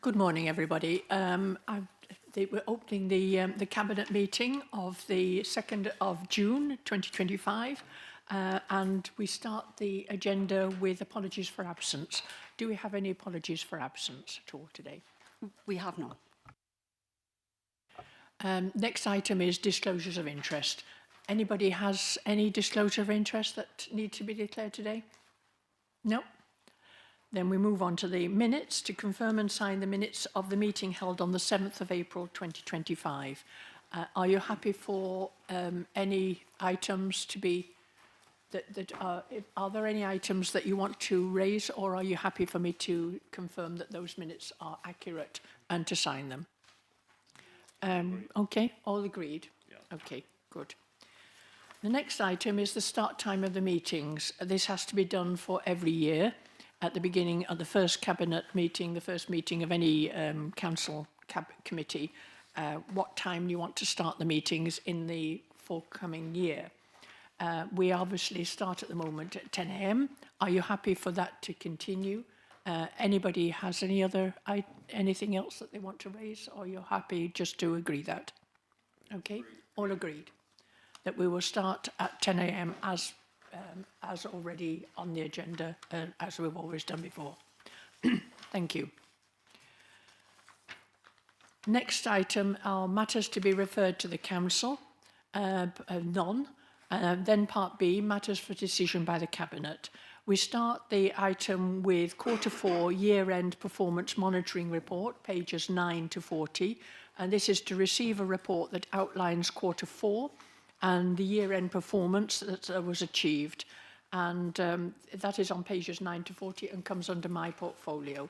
Good morning, everybody. We're opening the Cabinet meeting of the 2nd of June 2025, and we start the agenda with apologies for absence. Do we have any apologies for absence at all today? We have none. Next item is disclosures of interest. Anybody has any disclosure of interest that need to be declared today? No? Then we move on to the minutes to confirm and sign the minutes of the meeting held on the 7th of April 2025. Are you happy for any items to be, are there any items that you want to raise, or are you happy for me to confirm that those minutes are accurate and to sign them? Okay, all agreed? Yeah. Okay, good. The next item is the start time of the meetings. This has to be done for every year. At the beginning of the first cabinet meeting, the first meeting of any council committee, what time you want to start the meetings in the forthcoming year. We obviously start at the moment at 10 a.m. Are you happy for that to continue? Anybody has anything else that they want to raise, or you're happy just to agree that? Okay, all agreed that we will start at 10 a.m. as already on the agenda, as we've always done before. Thank you. Next item are matters to be referred to the council, none. Then part B, matters for decision by the cabinet. We start the item with Q4 year-end performance monitoring report, pages 9 to 40. And this is to receive a report that outlines Q4 and the year-end performance that was achieved. And that is on pages 9 to 40 and comes under my portfolio.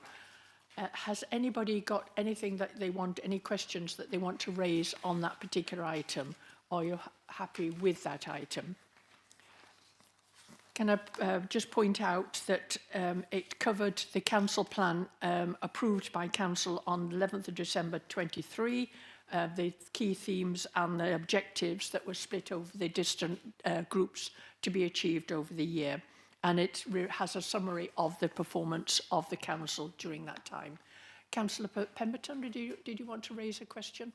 Has anybody got anything that they want, any questions that they want to raise on that particular item? Or are you happy with that item? Can I just point out that it covered the council plan approved by council on 11th of December 23, the key themes and the objectives that were split over the distant groups to be achieved over the year. And it has a summary of the performance of the council during that time. Councillor Pemberton, did you want to raise a question?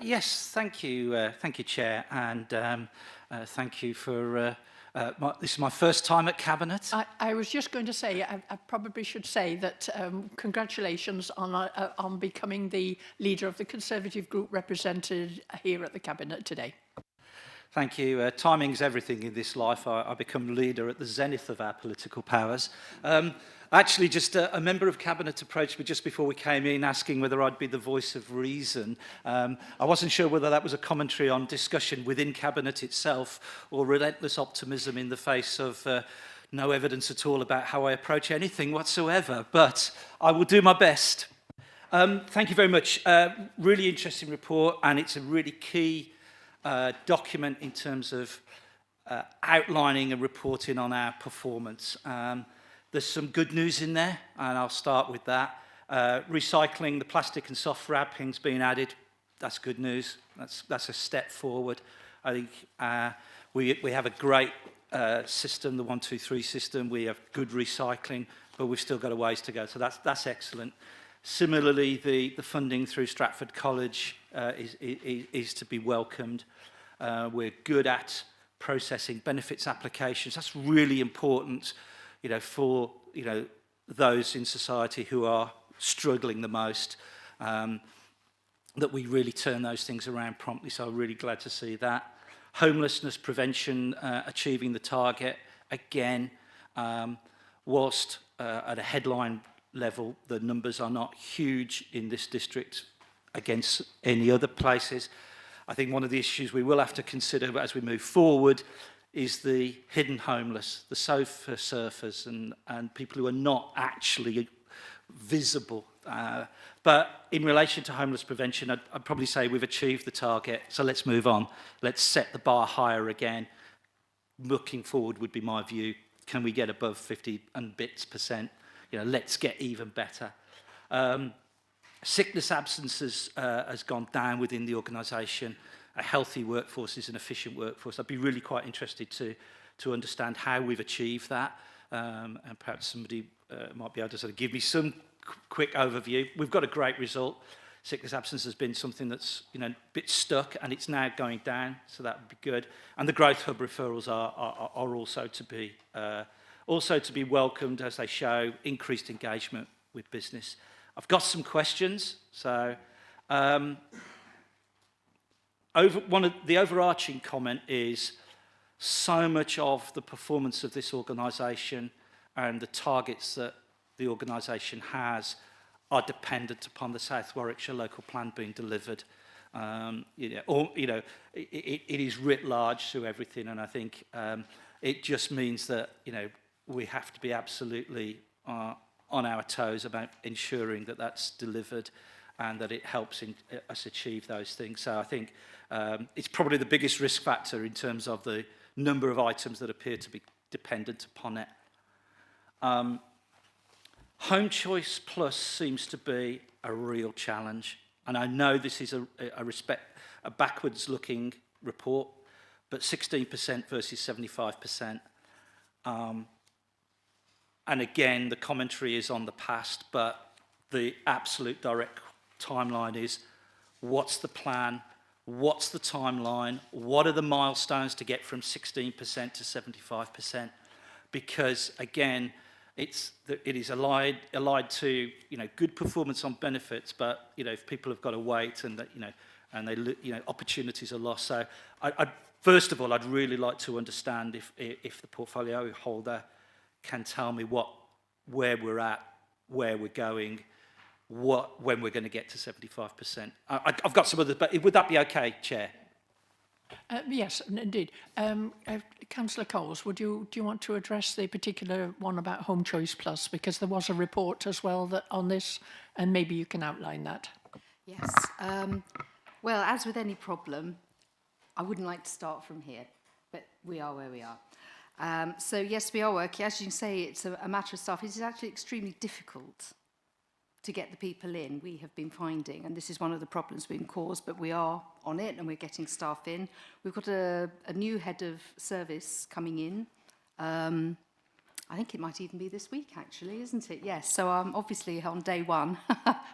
Yes, thank you, Chair, and thank you for this is my first time at Cabinet. I was just going to say, I probably should say that congratulations on becoming the leader of the Conservative group represented here at the Cabinet today. Thank you. Timing's everything in this life. I become leader at the zenith of our political powers. Actually, just a member of Cabinet approached me just before we came in asking whether I'd be the voice of reason. I wasn't sure whether that was a commentary on discussion within Cabinet itself or relentless optimism in the face of no evidence at all about how I approach anything whatsoever, but I will do my best. Thank you very much. Really interesting report, and it's a really key document in terms of outlining and reporting on our performance. There's some good news in there, and I'll start with that. Recycling, the plastic and soft wrappings being added, that's good news. That's a step forward. I think we have a great system, the 1, 2, 3 system. We have good recycling, but we've still got a ways to go, so that's excellent. Similarly, the funding through Stratford College is to be welcomed. We're good at processing benefits applications. That's really important, for those in society who are struggling the most. That we really turn those things around promptly. So I'm really glad to see that. Homelessness prevention, achieving the target again, whilst at a headline level, the numbers are not huge in this district against any other places. I think one of the issues we will have to consider as we move forward is the hidden homeless, the sofa surfers and people who are not actually visible. But in relation to homeless prevention, I'd probably say we've achieved the target, so let's move on. Let's set the bar higher again. Looking forward would be my view. Can we get above 50 and bits %? Let's get even better. Sickness absences has gone down within the organisation. A healthy workforce is an efficient workforce. I'd be really quite interested to understand how we've achieved that, and perhaps somebody might be able to sort of give me some quick overview. We've got a great result. Sickness absence has been something that's a bit stuck, and it's now going down, so that would be good. And the growth hub referrals are also to be welcomed, as they show increased engagement with business. I've got some questions. So the overarching comment is so much of the performance of this organisation and the targets that the organisation has are dependent upon the South Warwickshire local plan being delivered. It is writ large to everything, and I think it just means that we have to be absolutely on our toes about ensuring that that's delivered and that it helps us achieve those things. So I think it's probably the biggest risk factor in terms of the number of items that appear to be dependent upon it. Home Choice Plus seems to be a real challenge, and I know this is a backwards-looking report, but 16% versus 75%. And again, the commentary is on the past, but the absolute direct timeline is, what's the plan? What's the timeline? What are the milestones to get from 16% to 75%? Because again, it is allied to good performance on benefits, but if people have got to wait and opportunities are lost. So first of all, I'd really like to understand if the portfolio holder can tell me where we're at, where we're going, when we're going to get to 75%. I've got some others, but would that be okay, Chair? Yes, indeed. Councillor Coles, do you want to address the particular one about Home Choice Plus? Because there was a report as well on this, and maybe you can outline that. Yes. Well, as with any problem, I wouldn't like to start from here, but we are where we are. So yes, we are working. As you say, it's a matter of staff. It is actually extremely difficult to get the people in, we have been finding, and this is one of the problems being caused, but we are on it and we're getting staff in. We've got a new head of service coming in. I think it might even be this week, actually, isn't it? Yes, so obviously on day one,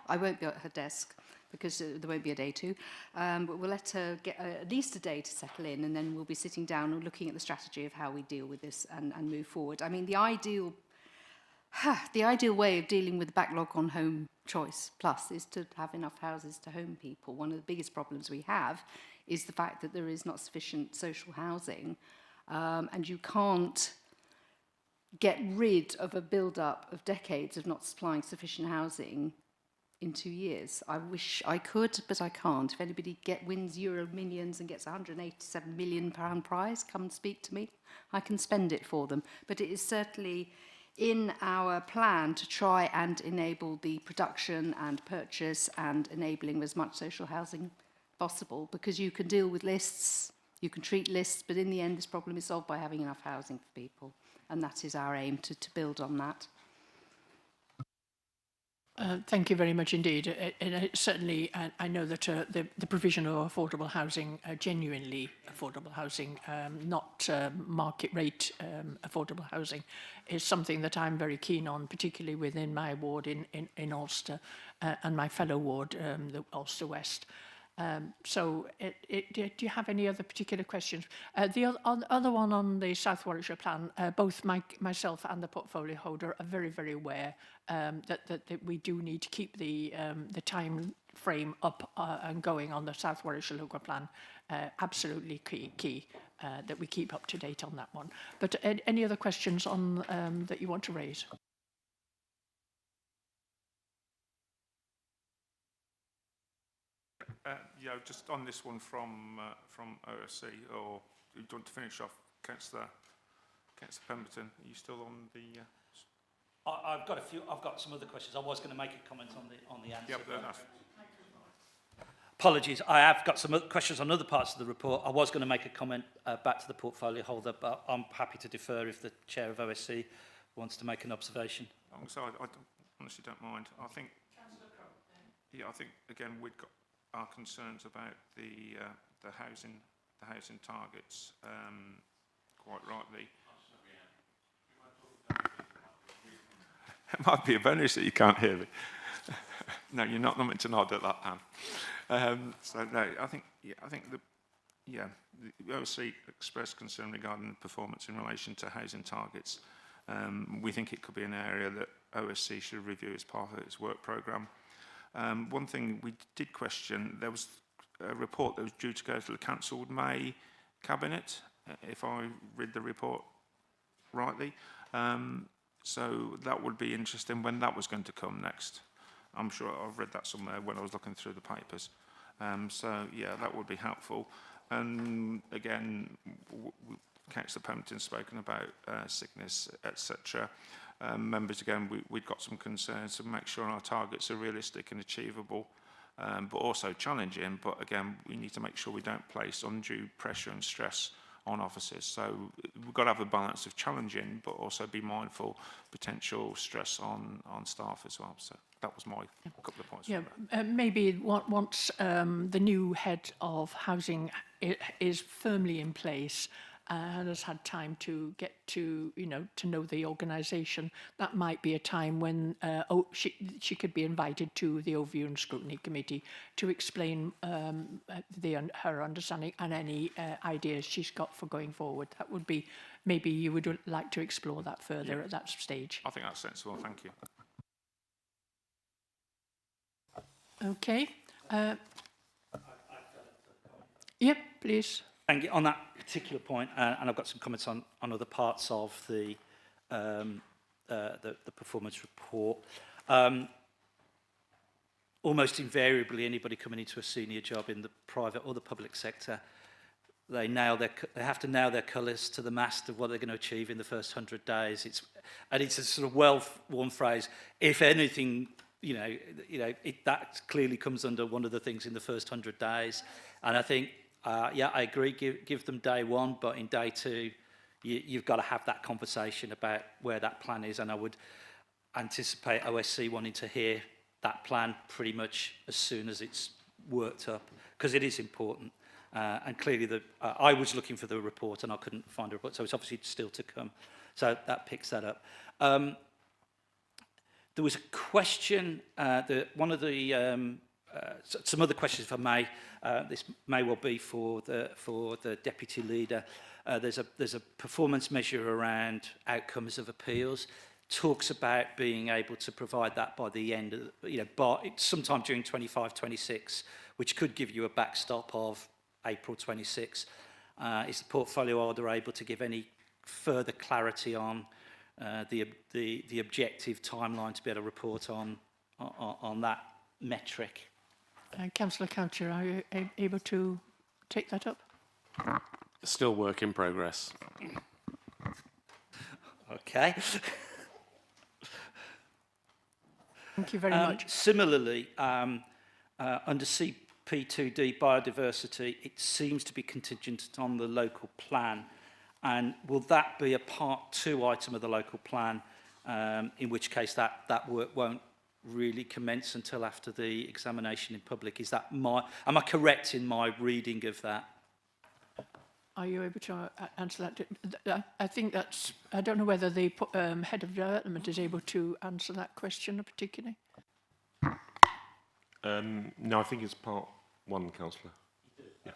I won't be at her desk because there won't be a day two, but we'll let her get at least a day to settle in, and then we'll be sitting down and looking at the strategy of how we deal with this and move forward. I mean, the ideal way of dealing with the backlog on Home Choice Plus is to have enough houses to home people. One of the biggest problems we have is the fact that there is not sufficient social housing, and you can't get rid of a build-up of decades of not supplying sufficient housing in 2 years. I wish I could, but I can't. If anybody wins Euro Millions and gets a £187 million prize, come and speak to me. I can spend it for them. But it is certainly in our plan to try and enable the production and purchase and enabling as much social housing possible, because you can deal with lists, you can treat lists, but in the end this problem is solved by having enough housing for people, and that is our aim, to build on that. Thank you very much indeed. Certainly, I know that the provision of affordable housing, genuinely affordable housing, not market rate affordable housing, is something that I'm very keen on, particularly within my ward in Ulster and my fellow ward, the Ulster West. Do you have any other particular questions? The other one on the South Warwickshire plan, both myself and the portfolio holder are very, very aware that we do need to keep the time frame up and going on the South Warwickshire local plan. Absolutely key that we keep up to date on that one. But any other questions on that you want to raise? Yeah, just on this one from OSC, or do you want to finish off, Councillor Pemberton? Are you still on the? I've got some other questions. I was going to make a comment on the answer. Yeah, but that's... Apologies, I have got some other questions on other parts of the report. I was going to make a comment back to the portfolio holder, but I'm happy to defer if the chair of OSC wants to make an observation. So I honestly don't mind. I think. Yeah, I think again we've got our concerns about the housing targets, quite rightly. It might be a bonus that you can't hear me. No, you're not meant to nod at that, Anne. So no, I think the OSC expressed concern regarding the performance in relation to housing targets. We think it could be an area that OSC should review as part of its work programme. One thing we did question, there was a report that was due to go to the cancelled May Cabinet, if I read the report rightly. So that would be interesting when that was going to come next. I'm sure I've read that somewhere when I was looking through the papers. So yeah, that would be helpful. And again, Councillor Pemberton's spoken about sickness, etc. Members, again, we've got some concerns to make sure our targets are realistic and achievable, but also challenging. But again, we need to make sure we don't place undue pressure and stress on officers. So we've got to have a balance of challenging, but also be mindful potential stress on staff as well. So that was my couple of points. Yeah, maybe once the new head of housing is firmly in place and has had time to get to, to know the organisation, that might be a time when she could be invited to the Overview and Scrutiny Committee to explain her understanding and any ideas she's got for going forward. That would be, maybe you would like to explore that further at that stage. I think that's sensible, thank you. Okay. Yep, please. Thank you. On that particular point, and I've got some comments on other parts of the performance report. Almost invariably, anybody coming into a senior job in the private or the public sector, they have to nail their colours to the mast of what they're going to achieve in the first 100 days. It's a sort of well-worn phrase. If anything, that clearly comes under one of the things in the first 100 days. And I think, I agree, give them day one, but in day two, you've got to have that conversation about where that plan is. And I would anticipate OSC wanting to hear that plan pretty much as soon as it's worked up, because it is important. And clearly, I was looking for the report and I couldn't find a report, so it's obviously still to come. So that picks that up. There was a question, one of the, some other questions, if I may. This may well be for the deputy leader. There's a performance measure around outcomes of appeals. Talks about being able to provide that by the end of, by sometime during 25-26, which could give you a backstop of April 26. Is the portfolio holder able to give any further clarity on the objective timeline to be able to report on that metric? Councillor Coucher, are you able to take that up? Still work in progress. Okay. Thank you very much. Similarly, under CP2D biodiversity, it seems to be contingent on the local plan. And will that be a part 2 item of the local plan, in which case that work won't really commence until after the examination in public? Is that am I correct in my reading of that? Are you able to answer that? I think that's, I don't know whether the head of development is able to answer that question particularly. No, I think it's part 1, Councillor. Yeah.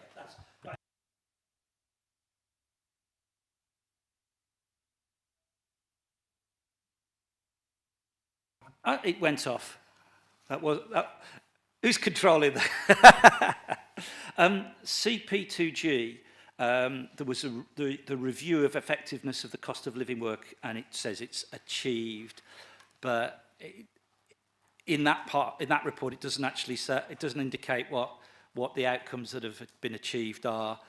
It went off. Who's controlling that? CP2G, there was the review of effectiveness of the cost of living work, and it says it's achieved, but in that report, it doesn't actually say, it doesn't indicate what the outcomes that have been achieved are.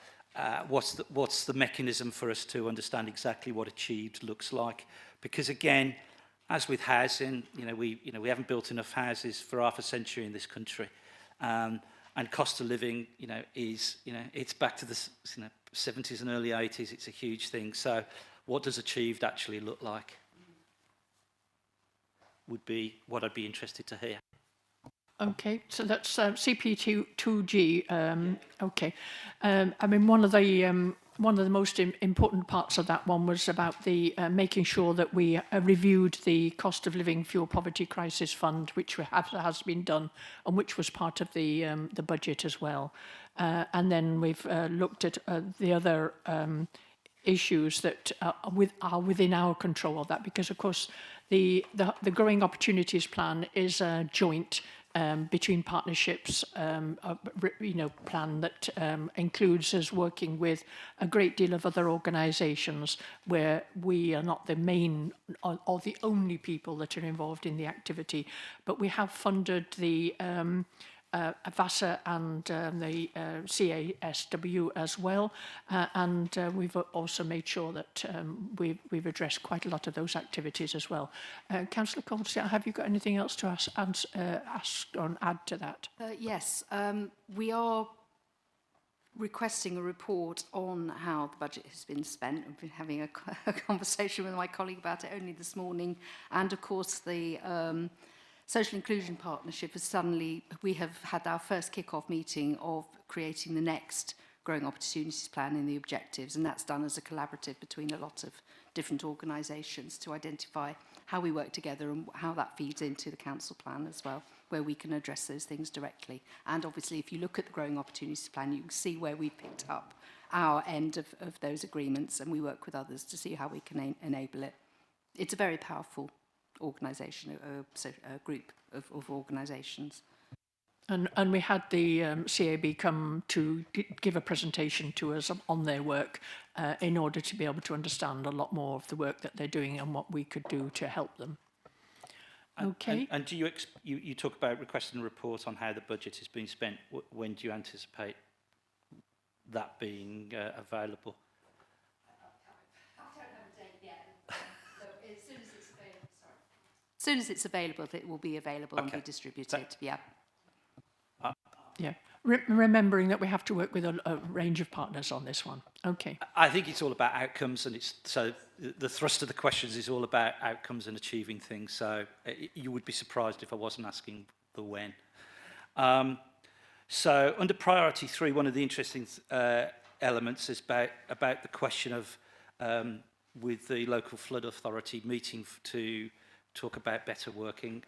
What's the mechanism for us to understand exactly what achieved looks like? Because again, as with housing, we haven't built enough houses for half a century in this country, and cost of living, it's back to the 70s and early 80s. It's a huge thing. So, what does achieved actually look like? Would be what I'd be interested to hear. Okay, so that's CP2G. Okay, I mean, one of the one of the most important parts of that one was about the making sure that we reviewed the cost of living fuel poverty crisis fund, which has been done and which was part of the budget as well. And then we've looked at the other issues that are within our control of that, because of course the Growing Opportunities Plan is a joint between partnerships, plan that includes us working with a great deal of other organisations where we are not the main or the only people that are involved in the activity, but we have funded the VASA and the CASW as well, and we've also made sure that we've addressed quite a lot of those activities as well. Councillor Coulter, have you got anything else to ask or add to that? Yes, we are requesting a report on how the budget has been spent. I've been having a conversation with my colleague about it only this morning, and of course the Social Inclusion Partnership we have had our first kick-off meeting of creating the next Growing Opportunities Plan in the objectives, and that's done as a collaborative between a lot of different organisations to identify how we work together and how that feeds into the council plan as well, where we can address those things directly. And obviously, if you look at the Growing Opportunities Plan, you can see where we've picked up our end of those agreements, and we work with others to see how we can enable it. It's a very powerful organisation, a group of organisations. And we had the CAB come to give a presentation to us on their work in order to be able to understand a lot more of the work that they're doing and what we could do to help them. Okay. And do you talk about requesting a report on how the budget is being spent? When do you anticipate that being available? I don't have a date yet. So as soon as it's available, As soon as it's available, it will be available and be distributed. Yeah. Yeah, remembering that we have to work with a range of partners on this one. Okay. I think it's all about outcomes, and so the thrust of the questions is all about outcomes and achieving things. So you would be surprised if I wasn't asking the when. So under priority 3, one of the interesting elements is about the question of with the local flood authority meeting to talk about better working.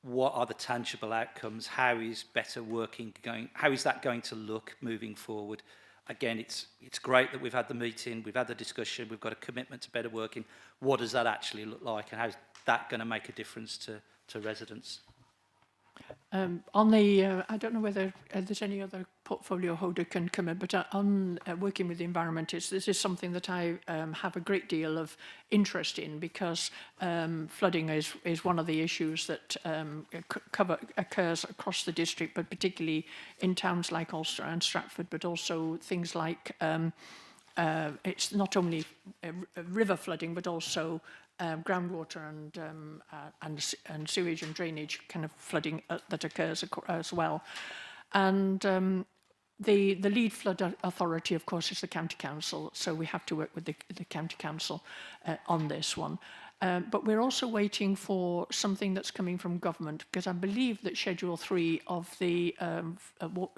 What are the tangible outcomes? How is better working going? How is that going to look moving forward? Again, it's great that we've had the meeting, we've had the discussion, we've got a commitment to better working. What does that actually look like, and how's that going to make a difference to residents? On the, I don't know whether there's any other portfolio holder can come in, but on working with the environment, this is something that I have a great deal of interest in, because flooding is one of the issues that occurs across the district, but particularly in towns like Ulster and Stratford, but also things like it's not only river flooding, but also groundwater and sewage and drainage kind of flooding that occurs as well. And the lead flood authority, of course, is the county council, so we have to work with the county council on this one. But we're also waiting for something that's coming from government, because I believe that Schedule 3 of the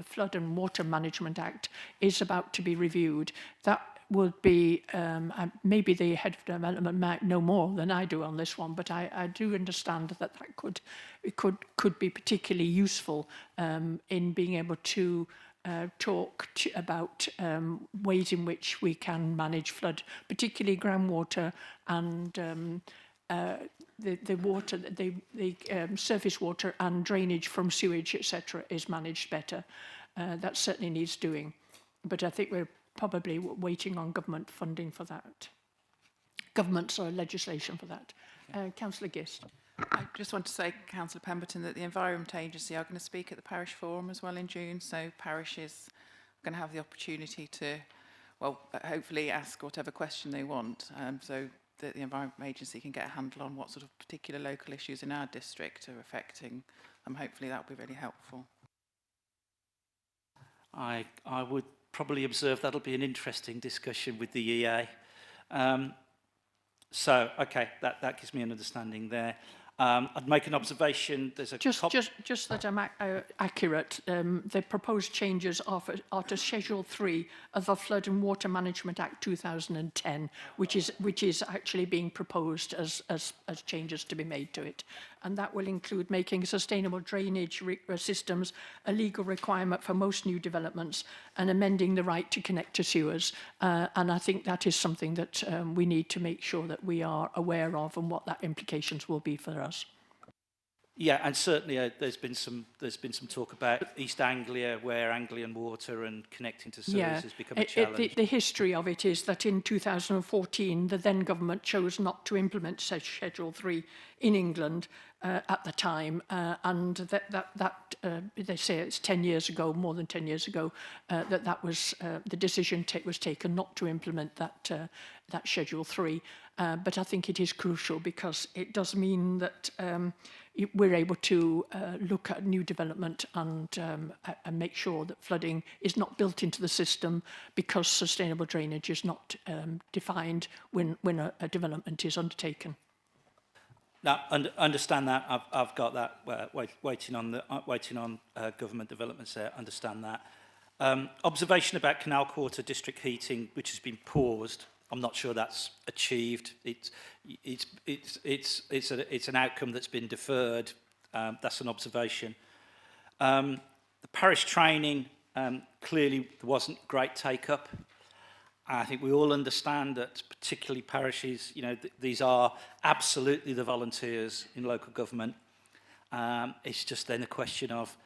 Flood and Water Management Act is about to be reviewed. That would be, maybe the head of development might know more than I do on this one, but I do understand that could be particularly useful in being able to talk about ways in which we can manage flood, particularly groundwater and the water, the surface water and drainage from sewage, etc., is managed better. That certainly needs doing, but I think we're probably waiting on government funding for that. Government, sorry, legislation for that. Councillor Gist. I just want to say, Councillor Pemberton, that the Environment Agency are going to speak at the Parish Forum as well in June, so parishes are going to have the opportunity to, well, hopefully ask whatever question they want, so that the Environment Agency can get a handle on what sort of particular local issues in our district are affecting, and hopefully that will be really helpful. I would probably observe that'll be an interesting discussion with the EA. So, okay, that gives me an understanding there. I'd make an observation. There's a Just that I'm accurate. The proposed changes are to Schedule 3 of the Flood and Water Management Act 2010, which is actually being proposed as changes to be made to it, and that will include making sustainable drainage systems a legal requirement for most new developments and amending the right to connect to sewers. And I think that is something that we need to make sure that we are aware of and what that implications will be for us. Yeah, and certainly there's been some talk about East Anglia, where Anglian water and connecting to sewers has become a challenge. The history of it is that in 2014, the then government chose not to implement Schedule 3 in England at the time, and they say it's 10 years ago, more than 10 years ago, that was the decision was taken not to implement that Schedule 3. But I think it is crucial because it does mean that we're able to look at new development and make sure that flooding is not built into the system because sustainable drainage is not defined when a development is undertaken. Now, understand that. I've got that waiting on government developments there. Understand that. Observation about Canal Quarter district heating, which has been paused. I'm not sure that's achieved. It's an outcome that's been deferred. That's an observation. The parish training, clearly there wasn't great take-up. I think we all understand that particularly parishes, these are absolutely the volunteers in local government. It's just then a question of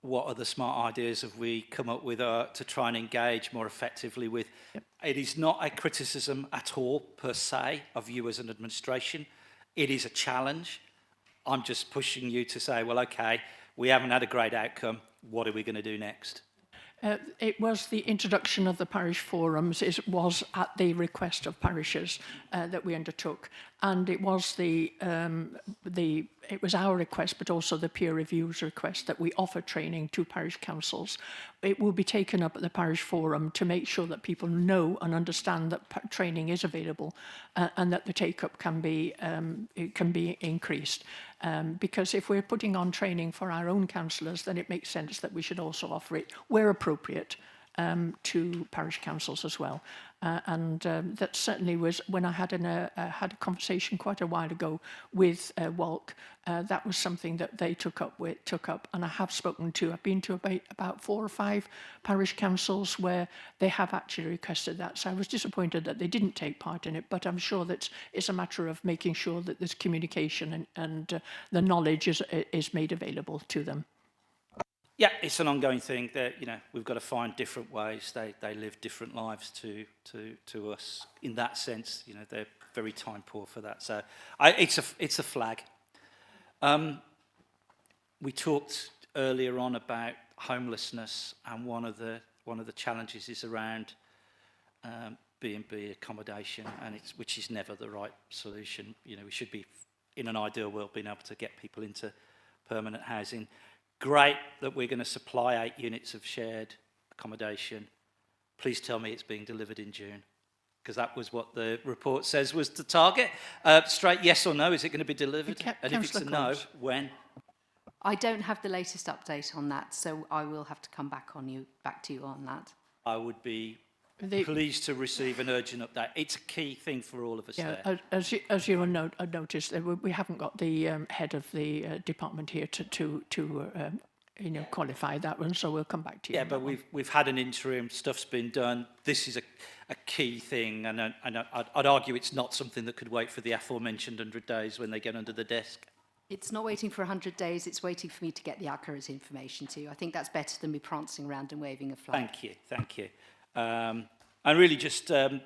what other smart ideas have we come up with to try and engage more effectively with. Yep. It is not a criticism at all per se of you as an administration. It is a challenge. I'm just pushing you to say, well, okay, we haven't had a great outcome. What are we going to do next? It was the introduction of the parish forums. It was at the request of parishes that we undertook, and it was it was our request, but also the peer review's request that we offer training to parish councils. It will be taken up at the parish forum to make sure that people know and understand that training is available and that the take-up can be increased. Because if we're putting on training for our own councillors, then it makes sense that we should also offer it where appropriate to parish councils as well. That certainly was when I had a conversation quite a while ago with Walk. That was something that they took up, and I've been to about 4 or 5 parish councils where they have actually requested that. So I was disappointed that they didn't take part in it, but I'm sure that it's a matter of making sure that there's communication and the knowledge is made available to them. Yeah, it's an ongoing thing that we've got to find different ways. They live different lives to us. In that sense, they're very time poor for that. So it's a flag. We talked earlier on about homelessness, and one of the challenges is around B&B accommodation, which is never the right solution. We should be, in an ideal world, being able to get people into permanent housing. Great that we're going to supply 8 units of shared accommodation. Please tell me it's being delivered in June, because that was what the report says was the target. Straight yes or no, is it going to be delivered? And if it's a no, when? I don't have the latest update on that, so I will have to come back to you on that. I would be pleased to receive an urgent update. It's a key thing for all of us there. As you will notice, we haven't got the head of the department here to qualify that one, so we'll come back to you. Yeah, but we've had an interim, stuff's been done. This is a key thing, and I'd argue it's not something that could wait for the aforementioned 100 days when they get under the desk. It's not waiting for 100 days, it's waiting for me to get the accurate information to you. I think that's better than me prancing around and waving a flag. Thank you. And really just the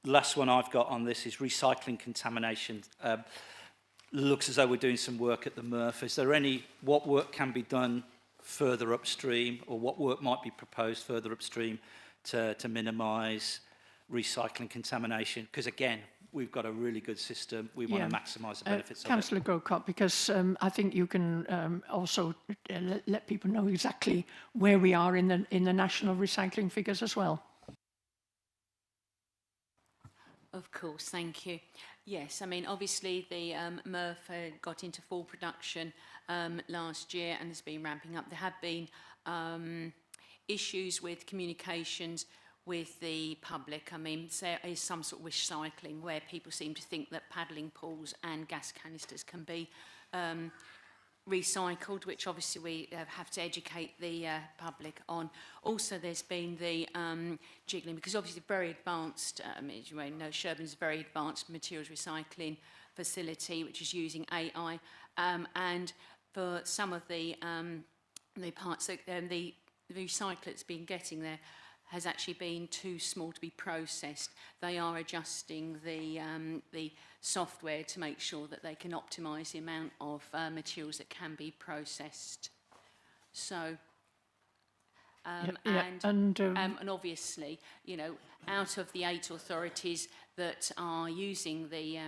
last one I've got on this is recycling contamination. Looks as though we're doing some work at the MRF. Is there what work can be done further upstream, or what work might be proposed further upstream to minimise recycling contamination? Because again, we've got a really good system. We want to maximise the benefits of it. Councillor Grocott, because I think you can also let people know exactly where we are in the national recycling figures as well. Of course, thank you. Yes, I mean, obviously the MRF got into full production last year and has been ramping up. There have been issues with communications with the public. I mean, there is some sort of recycling where people seem to think that paddling pools and gas canisters can be recycled, which obviously we have to educate the public on. Also, there's been the jiggling, because obviously very advanced, as you may know, Sherborne's a very advanced materials recycling facility, which is using AI, and for some of the parts that the recycle that's been getting there has actually been too small to be processed. They are adjusting the software to make sure that they can optimise the amount of materials that can be processed. So, and obviously, you know, out of the 8 authorities that are using the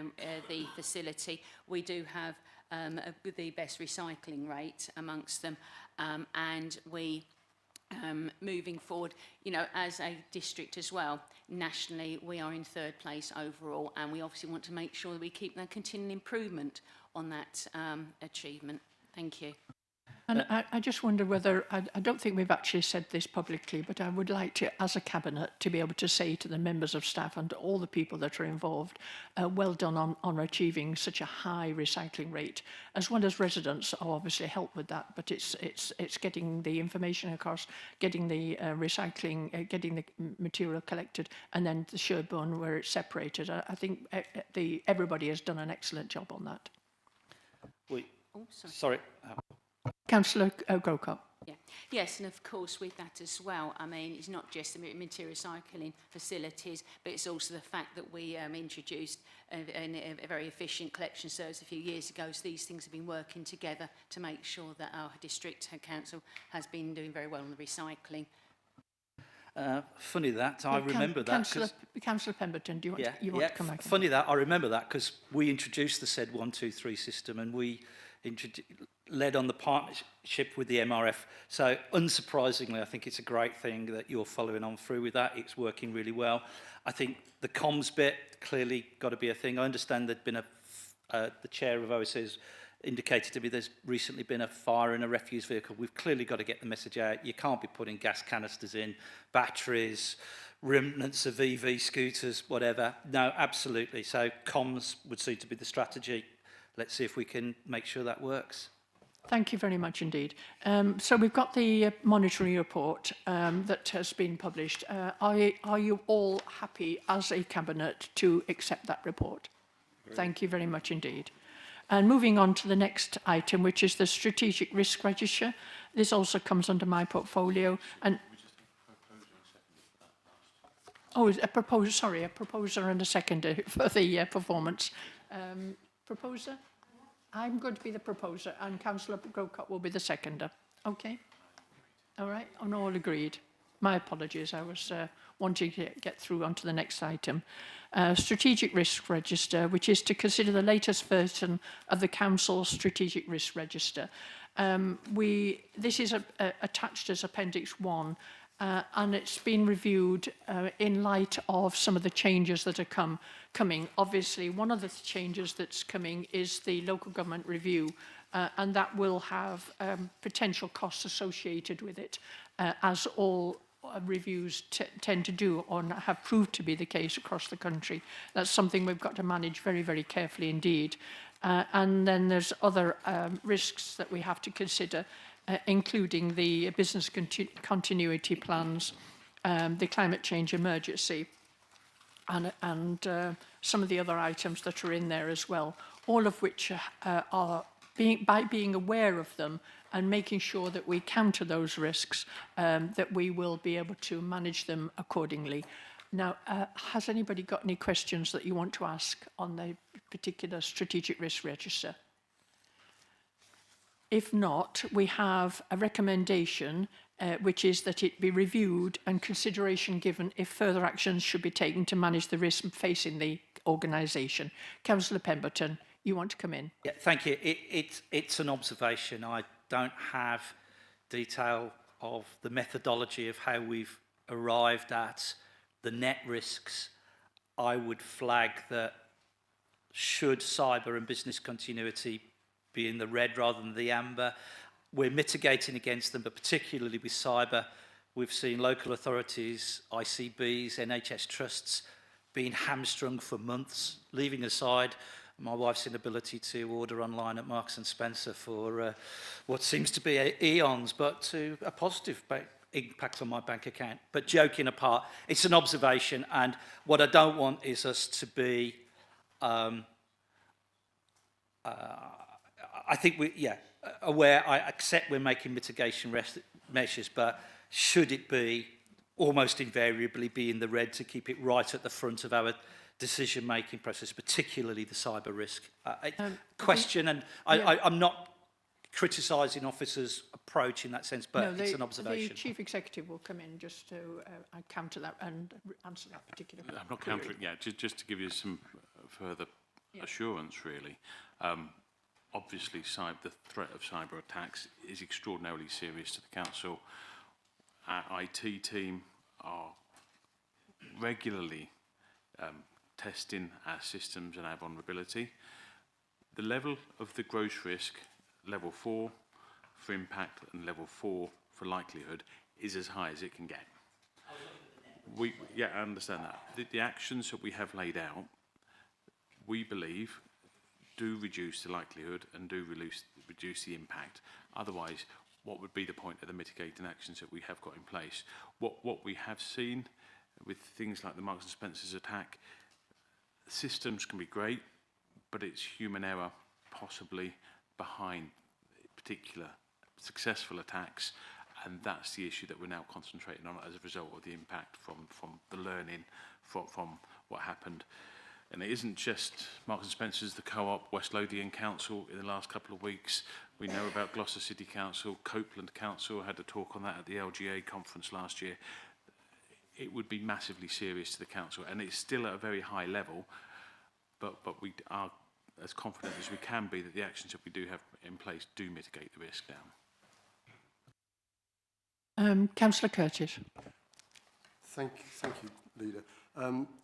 facility, we do have the best recycling rate amongst them, and we. Moving forward, you know, as a district as well, nationally, we are in 3rd place overall, and we obviously want to make sure that we keep the continuing improvement on that achievement. Thank you. And I just wonder whether, I don't think we've actually said this publicly, but I would like to, as a cabinet, to be able to say to the members of staff and to all the people that are involved, well done on achieving such a high recycling rate, as well as residents obviously help with that, but it's getting the information across, getting the recycling, getting the material collected, and then the Sherborne where it's separated. I think everybody has done an excellent job on that. Sorry. Councillor Grocott. Yeah. Yes, and of course with that as well, I mean, it's not just the material recycling facilities, but it's also the fact that we introduced a very efficient collection service a few years ago. So these things have been working together to make sure that our district council has been doing very well on the recycling. Funny that, I remember that. Councillor Pemberton, do you want, to come back? Funny that, I remember that because we introduced the said 1, 2, 3 system, and we led on the partnership with the MRF. So unsurprisingly, I think it's a great thing that you're following on through with that. It's working really well. I think the comms bit clearly got to be a thing. I understand there'd been the chair of OSC has indicated to me there's recently been a fire in a refuse vehicle. We've clearly got to get the message out. You can't be putting gas canisters in, batteries, remnants of EV scooters, whatever. No, absolutely. So comms would seem to be the strategy. Let's see if we can make sure that works. Thank you very much indeed. So we've got the monitoring report that has been published. Are you all happy as a cabinet to accept that report? Thank you very much indeed. And moving on to the next item, which is the strategic risk register. This also comes under my portfolio. And a proposer and a seconder for the performance. Proposer? I'm going to be the proposer and Councillor Grocott will be the seconder. Okay? All right? And all agreed. My apologies. I was wanting to get through onto the next item. Strategic Risk Register, which is to consider the latest version of the Council's Strategic Risk Register. This is attached as Appendix 1. And it's been reviewed in light of some of the changes that are coming. Obviously, one of the changes that's coming is the local government review, and that will have potential costs associated with it, as all reviews tend to do or have proved to be the case across the country. That's something we've got to manage very, very carefully indeed. And then there's other risks that we have to consider, including the business continuity plans, the climate change emergency, and some of the other items that are in there as well, all of which are by being aware of them and making sure that we counter those risks, that we will be able to manage them accordingly. Now, has anybody got any questions that you want to ask on the particular strategic risk register? If not, we have a recommendation, which is that it be reviewed and consideration given if further actions should be taken to manage the risk facing the organisation. Councillor Pemberton, you want to come in? Yeah, thank you. It's an observation. I don't have detail of the methodology of how we've arrived at the net risks. I would flag that should cyber and business continuity be in the red rather than the amber, we're mitigating against them, but particularly with cyber, we've seen local authorities, ICBs, NHS trusts being hamstrung for months, leaving aside my wife's inability to order online at Marks and Spencer for what seems to be eons, but to a positive impact on my bank account. But joking apart, it's an observation, and what I don't want is us to be, I think aware, I accept we're making mitigation measures, but should it be almost invariably be in the red to keep it right at the front of our decision-making process, particularly the cyber risk question? And I'm not criticising officers' approach in that sense, but it's an observation. The Chief Executive will come in just to counter that and answer that particular I'm not countering, just to give you some further assurance, really. Obviously, the threat of cyber attacks is extraordinarily serious to the council. Our IT team are regularly testing our systems and our vulnerability. The level of the gross risk, level 4 for impact and level 4 for likelihood, is as high as it can get. I understand that. The actions that we have laid out, we believe, do reduce the likelihood and do reduce the impact. Otherwise, what would be the point of the mitigating actions that we have got in place? What we have seen with things like the Marks and Spencer's attack, systems can be great, but it's human error possibly behind particular successful attacks, and that's the issue that we're now concentrating on as a result of the impact from the learning from what happened. And it isn't just Marks and Spencer's, the Co-op, West Lothian Council in the last couple of weeks. We know about Gloucester City Council, Copeland Council had a talk on that at the LGA conference last year. It would be massively serious to the council, and it's still at a very high level, but we are as confident as we can be that the actions that we do have in place do mitigate the risk down. Councillor Curtis. Thank you, Leader.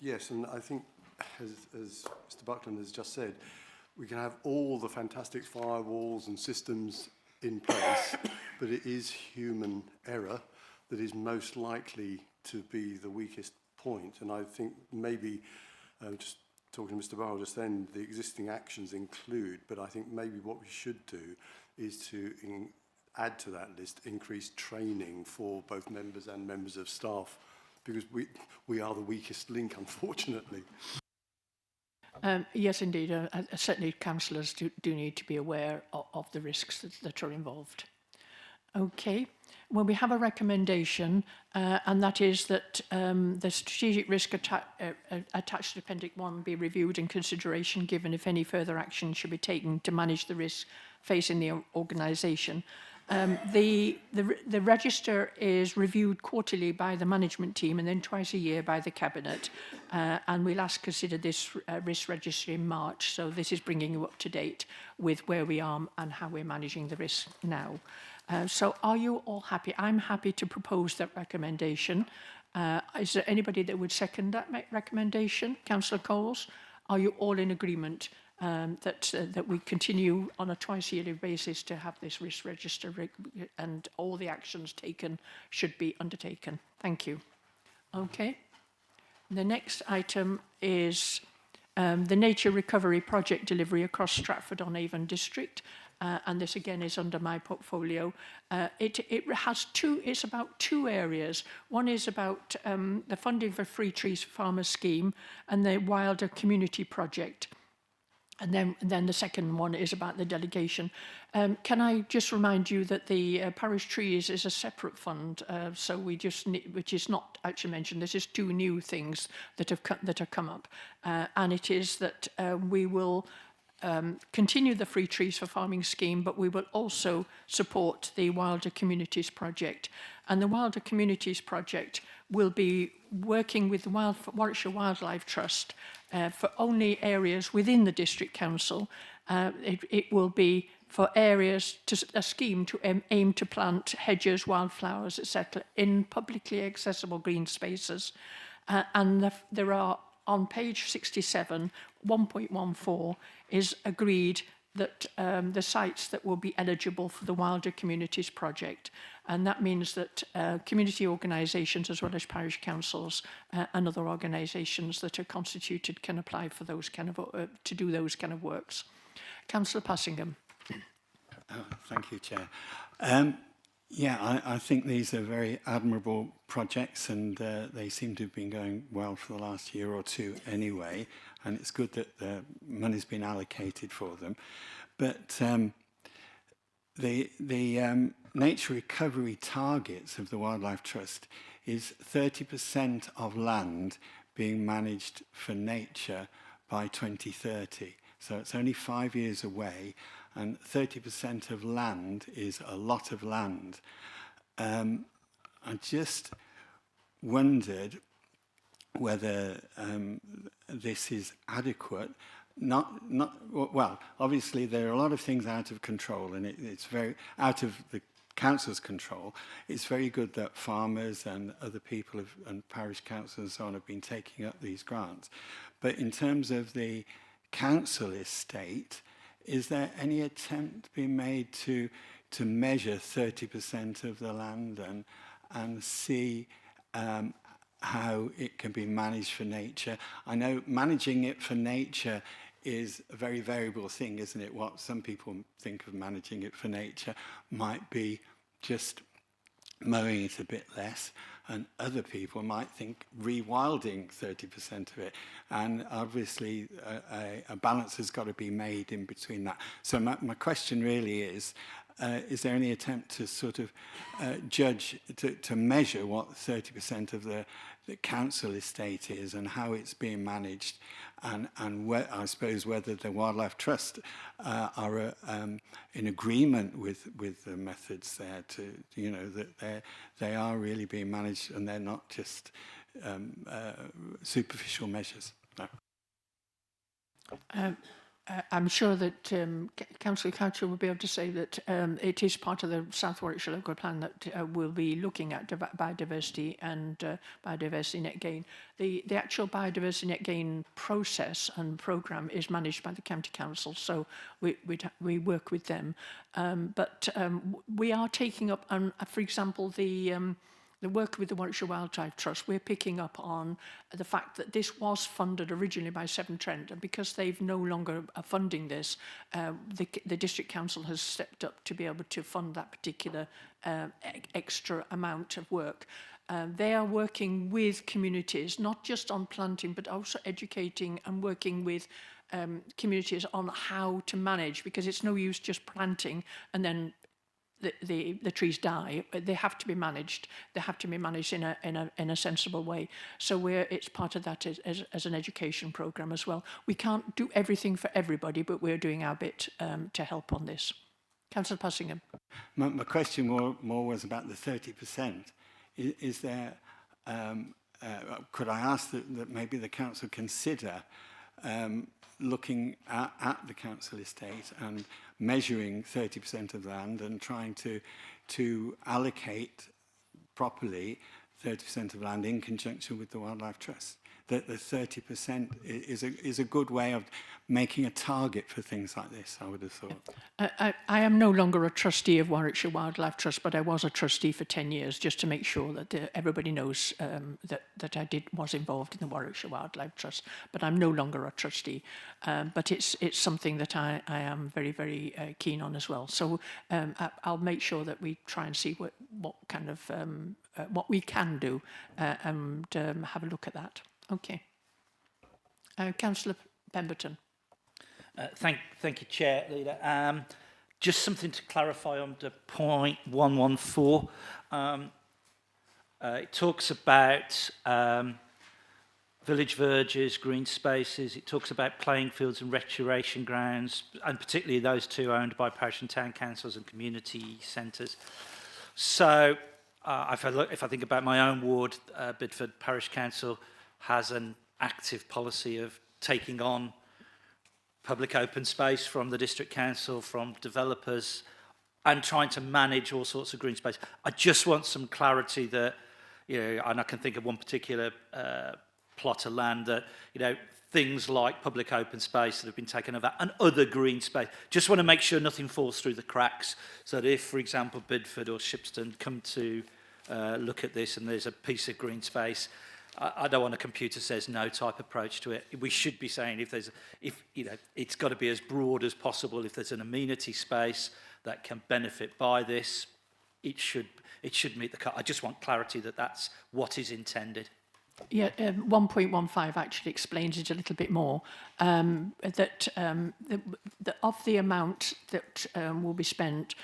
Yes, and I think, as Mr. Buckland has just said, we can have all the fantastic firewalls and systems in place, but it is human error that is most likely to be the weakest point. And I think maybe, just talking to Mr. Barrow just then, the existing actions include, but I think maybe what we should do is to add to that list increased training for both members and members of staff, because we are the weakest link, unfortunately. Yes, indeed. Certainly, councillors do need to be aware of the risks that are involved. Okay. Well, we have a recommendation, and that is that the strategic risk attached to Appendix 1 be reviewed and consideration given if any further action should be taken to manage the risks facing the organisation. The register is reviewed quarterly by the management team and then twice a year by the Cabinet, and we'll last consider this risk register in March, so this is bringing you up to date with where we are and how we're managing the risk now. So are you all happy? I'm happy to propose that recommendation. Is there anybody that would second that recommendation? Councillor Coles, are you all in agreement that we continue on a twice-yearly basis to have this risk register and all the actions taken should be undertaken? Thank you. Okay. The next item is the nature recovery project delivery across Stratford-on-Avon district. And this again is under my portfolio. It's about two areas. One is about the funding for Free Trees for Farmers scheme and the Wilder Community Project. And then the second one is about the delegation. Can I just remind you that the parish trees is a separate fund, so we just need, which is not actually mentioned. This is two new things that have come up, and it is that we will continue the Free Trees for Farming scheme, but we will also support the Wilder Communities Project. And the Wilder Communities Project will be working with the Warwickshire Wildlife Trust for only areas within the District Council. It will be for areas, a scheme to aim to plant hedges, wildflowers, etc. in publicly accessible green spaces. And there are on page 67, 1.14 is agreed that the sites that will be eligible for the Wilder Communities project. And that means that community organisations as well as parish councils and other organisations that are constituted can apply for those kind of, to do those kind of works. Councillor Passingham. Thank you, Chair. Yeah, I think these are very admirable projects, and they seem to have been going well for the last year or two anyway, and it's good that the money's been allocated for them. But the nature recovery targets of the Wildlife Trust is 30% of land being managed for nature by 2030. So it's only 5 years away, and 30% of land is a lot of land. I just wondered whether this is adequate. Well, obviously there are a lot of things out of control, and it's very out of the council's control. It's very good that farmers and other people and parish councils and so on have been taking up these grants. But in terms of the council estate, is there any attempt being made to measure 30% of the land and see how it can be managed for nature? I know managing it for nature is a very variable thing, isn't it? What some people think of managing it for nature might be just mowing it a bit less, and other people might think rewilding 30% of it. And obviously a balance has got to be made in between that. So my question really is there any attempt to sort of judge, to measure what 30% of the council estate is and how it's being managed, and I suppose whether the Wildlife Trust are in agreement with the methods there, to, you know, that they are really being managed and they're not just superficial measures. No. I'm sure that Councillor Coucher will be able to say that it is part of the South Warwickshire Local Plan that will be looking at biodiversity and biodiversity net gain. The actual biodiversity net gain process and programme is managed by the County Council, so we work with them. But we are taking up, for example, the work with the Warwickshire Wildlife Trust, we're picking up on the fact that this was funded originally by Severn Trent, and because they've no longer are funding this, the District Council has stepped up to be able to fund that particular extra amount of work. They are working with communities, not just on planting, but also educating and working with communities on how to manage, because it's no use just planting and then the trees die. They have to be managed. They have to be managed in a sensible way. So it's part of that as an education programme as well. We can't do everything for everybody, but we're doing our bit to help on this. Councillor Passingham. My question more was about the 30%. Is there, could I ask that maybe the council consider looking at the council estate and measuring 30% of land and trying to allocate properly 30% of land in conjunction with the Wildlife Trust? That the 30% is a good way of making a target for things like this, I would have thought. I am no longer a trustee of Warwickshire Wildlife Trust, but I was a trustee for 10 years, just to make sure that everybody knows that I was involved in the Warwickshire Wildlife Trust. But I'm no longer a trustee. But it's something that I am very, very keen on as well. So I'll make sure that we try and see what kind of what we can do and have a look at that. Okay. Councillor Pemberton. Thank you, Chair, Leader. Just something to clarify on the point 114. It talks about village verges, green spaces. It talks about playing fields and recreation grounds, and particularly those two owned by parish and town councils and community centres. So if I think about my own ward, Bidford Parish Council has an active policy of taking on public open space from the District Council, from developers, and trying to manage all sorts of green space. I just want some clarity that, you know, and I can think of one particular plot of land that, you know, things like public open space that have been taken over and other green space. Just want to make sure nothing falls through the cracks, so that if, for example, Bidford or Shipston come to look at this and there's a piece of green space, I don't want a computer says no type approach to it. We should be saying if you know, it's got to be as broad as possible. If there's an amenity space that can benefit by this, it should meet the cut. I just want clarity that that's what is intended. Yeah, 1.15 actually explains it a little bit more. That of the amount that will be spent,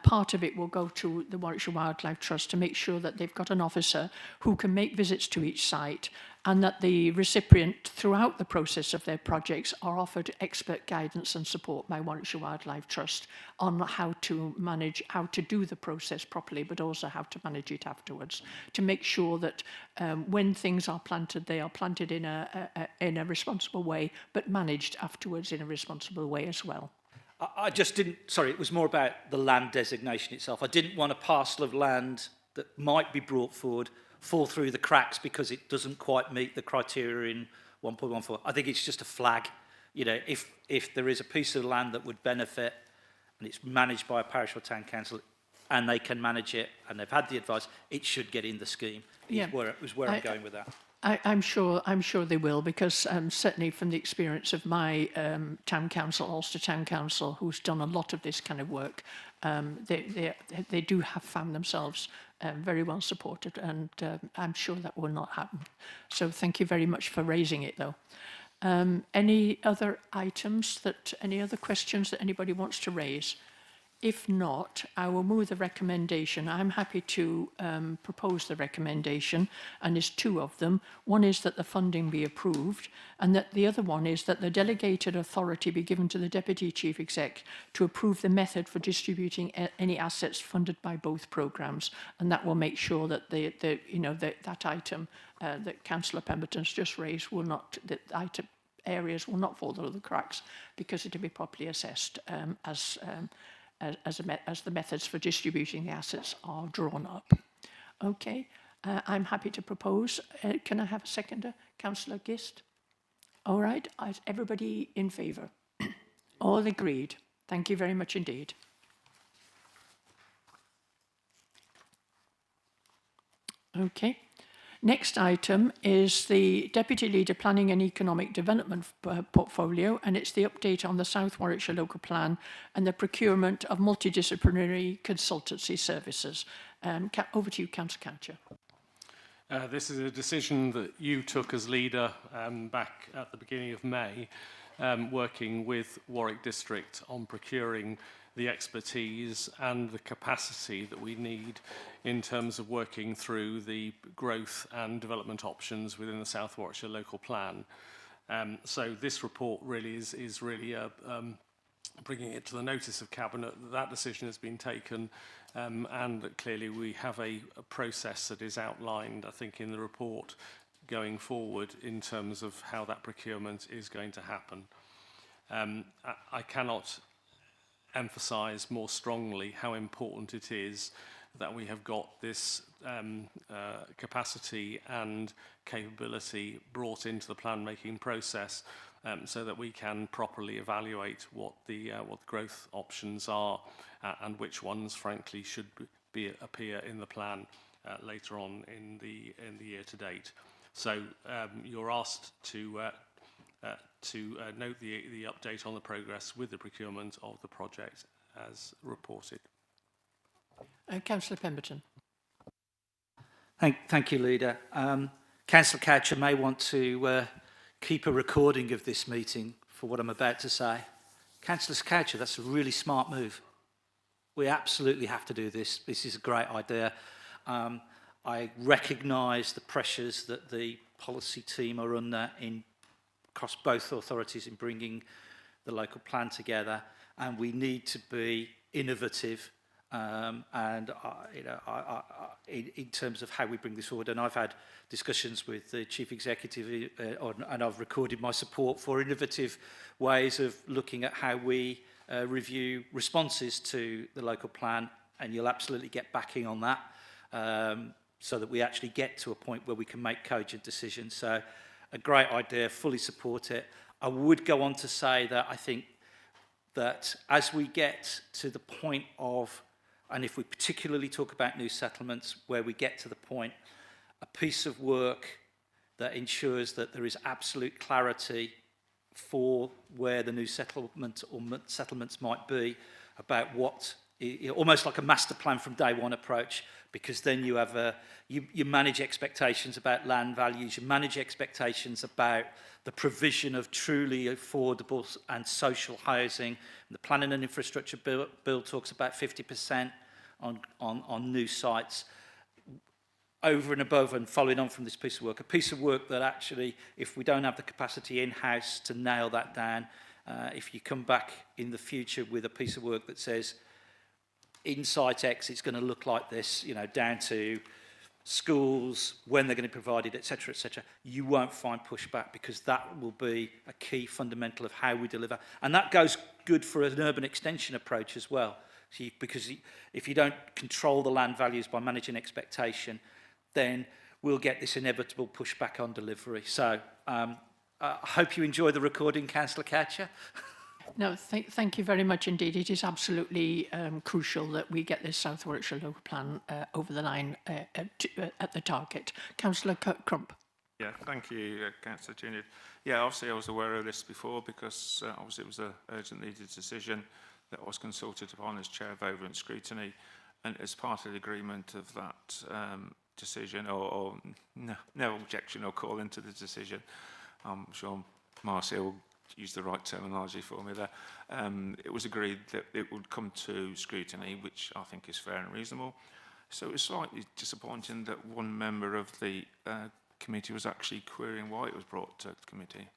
part of it will go to the Warwickshire Wildlife Trust to make sure that they've got an officer who can make visits to each site, and that the recipient throughout the process of their projects are offered expert guidance and support by Warwickshire Wildlife Trust on how to manage, how to do the process properly, but also how to manage it afterwards, to make sure that when things are planted, they are planted in a responsible way, but managed afterwards in a responsible way as well. I just didn't, sorry, it was more about the land designation itself. I didn't want a parcel of land that might be brought forward fall through the cracks because it doesn't quite meet the criteria in 1.14. I think it's just a flag. You know, if there is a piece of land that would benefit and it's managed by a parish or town council and they can manage it and they've had the advice, it should get in the scheme. Yeah. Was where I'm going with that. I'm sure they will, because certainly from the experience of my town council, Ulster Town Council, who's done a lot of this kind of work, they do have found themselves very well supported, and I'm sure that will not happen. So thank you very much for raising it, though. Any other items any other questions that anybody wants to raise? If not, I will move the recommendation. I'm happy to propose the recommendation, and there's two of them. One is that the funding be approved, and that the other one is that the delegated authority be given to the Deputy Chief Exec to approve the method for distributing any assets funded by both programmes, and that will make sure that that item that Councillor Pemberton's just raised will not, areas will not fall through the cracks, because it will be properly assessed as the methods for distributing the assets are drawn up. Okay, I'm happy to propose. Can I have a seconder? Councillor Gist? All right, is everybody in favour? All agreed. Thank you very much indeed. Okay. Next item is the Deputy Leader Planning and Economic Development portfolio, and it's the update on the South Warwickshire Local Plan and the procurement of multidisciplinary consultancy services. Over to you, Councillor Coucher. This is a decision that you took as leader back at the beginning of May, working with Warwick District on procuring the expertise and the capacity that we need in terms of working through the growth and development options within the South Warwickshire Local Plan. So this report really is really bringing it to the notice of Cabinet that decision has been taken, and that clearly we have a process that is outlined, I think, in the report going forward in terms of how that procurement is going to happen. I cannot emphasise more strongly how important it is that we have got this capacity and capability brought into the plan-making process, so that we can properly evaluate what the growth options are and which ones, frankly, should appear in the plan later on in the year to date. So you're asked to note the update on the progress with the procurement of the project as reported. Councillor Pemberton. Thank you, Leader. Councillor Coucher may want to keep a recording of this meeting for what I'm about to say. Councillor Coucher, that's a really smart move. We absolutely have to do this. This is a great idea. I recognise the pressures that the policy team are under across both authorities in bringing the local plan together, and we need to be innovative in terms of how we bring this forward. And I've had discussions with the Chief Executive and I've recorded my support for innovative ways of looking at how we review responses to the local plan, and you'll absolutely get backing on that, so that we actually get to a point where we can make cogent decisions. So a great idea, fully support it. I would go on to say that I think that as we get to the point of, and if we particularly talk about new settlements, where we get to the point, a piece of work that ensures that there is absolute clarity for where the new settlement or settlements might be, about what, almost like a master plan from day one approach, because then you have you manage expectations about land values, you manage expectations about the provision of truly affordable and social housing. The Planning and Infrastructure Bill talks about 50% on new sites. Over and above and following on from this piece of work that actually, if we don't have the capacity in-house to nail that down, if you come back in the future with a piece of work that says, in site X, it's going to look like this, you know, down to schools, when they're going to be provided, etc., you won't find pushback, because that will be a key fundamental of how we deliver. And that goes good for an urban extension approach as well, because if you don't control the land values by managing expectation, then we'll get this inevitable pushback on delivery. So I hope you enjoy the recording, Councillor Coucher. No, thank you very much indeed. It is absolutely crucial that we get this South Warwickshire local plan over the line at the target. Councillor Crump. Yeah, thank you, Councillor Junior. Yeah, obviously I was aware of this before, because obviously it was an urgent needed decision that was consulted upon as Chair of Overland Scrutiny, and as part of the agreement of that decision, or no objection or call into the decision, I'm sure Marcia will use the right terminology for me there, it was agreed that it would come to scrutiny, which I think is fair and reasonable. So it was slightly disappointing that one member of the committee was actually querying why it was brought to the committee,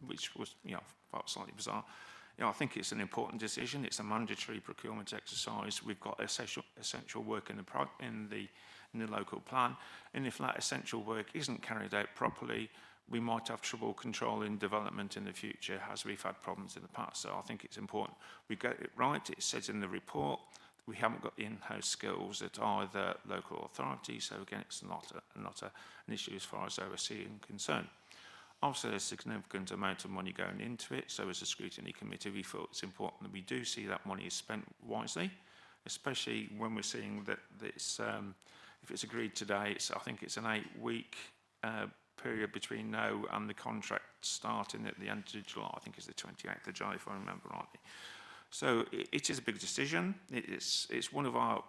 which was, you know, felt slightly bizarre. You know, I think it's an important decision. It's a mandatory procurement exercise. We've got essential work in the local plan, and if that essential work isn't carried out properly, we might have trouble controlling development in the future, as we've had problems in the past. So I think it's important we get it right. It says in the report we haven't got the in-house skills at either local authority, so again, it's not an issue as far as overseeing concerned. Obviously, there's a significant amount of money going into it, so as a scrutiny committee, we feel it's important that we do see that money is spent wisely, especially when we're seeing that it's, if it's agreed today, I think it's an 8-week period between now and the contract starting at the end of July. I think it's the 28th of July, if I remember rightly. So it is a big decision. It's one of our,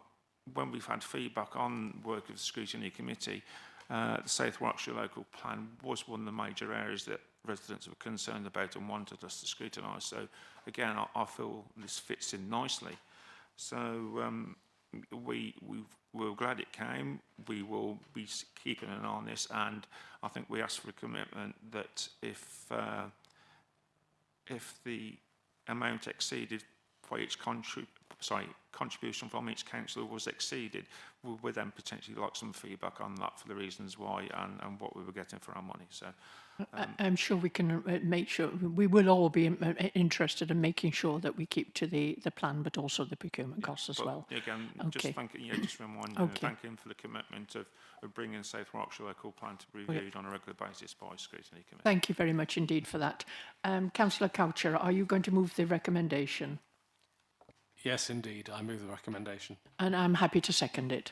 when we've had feedback on work of the scrutiny committee, the South Warwickshire local plan was one of the major areas that residents were concerned about and wanted us to scrutinise. So again, I feel this fits in nicely. So we're glad it came. We will be keeping an eye on this, and I think we asked for a commitment that if the amount exceeded for each contribution from each councillor was exceeded, we would then potentially like some feedback on that for the reasons why and what we were getting for our money. So I'm sure we can make sure, we will all be interested in making sure that we keep to the plan, but also the procurement costs as well. Again, okay. just remind you, thank him for the commitment of bringing South Warwickshire local plan to be reviewed on a regular basis by scrutiny committee. Thank you very much indeed for that. Councillor Coucher, are you going to move the recommendation? Yes, indeed. I move the recommendation. And I'm happy to second it.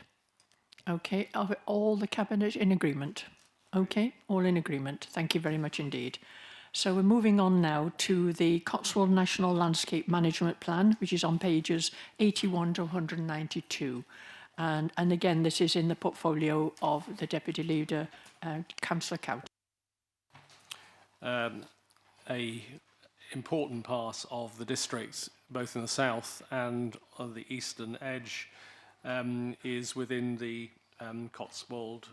Okay, are all the Cabinet in agreement? Okay, all in agreement. Thank you very much indeed. So we're moving on now to the Cotswold National Landscape Management Plan, which is on pages 81 to 192. And again, this is in the portfolio of the Deputy Leader, Councillor Couch. A important part of the districts, both in the south and on the eastern edge, is within the Cotswold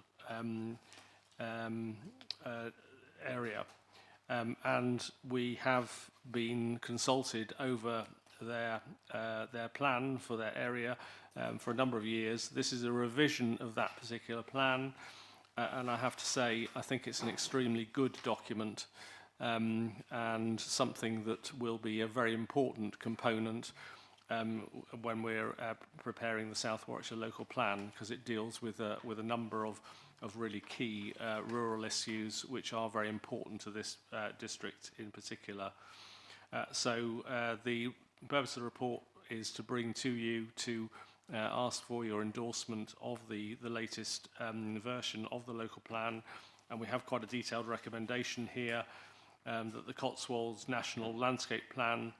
area. And we have been consulted over their plan for their area for a number of years. This is a revision of that particular plan, and I have to say I think it's an extremely good document, and something that will be a very important component when we're preparing the South Warwickshire local plan, because it deals with a number of of really key rural issues which are very important to this district in particular. The purpose of the report is to bring to you to ask for your endorsement of the latest version of the local plan, and we have quite a detailed recommendation here that the Cotswolds National Landscape Plan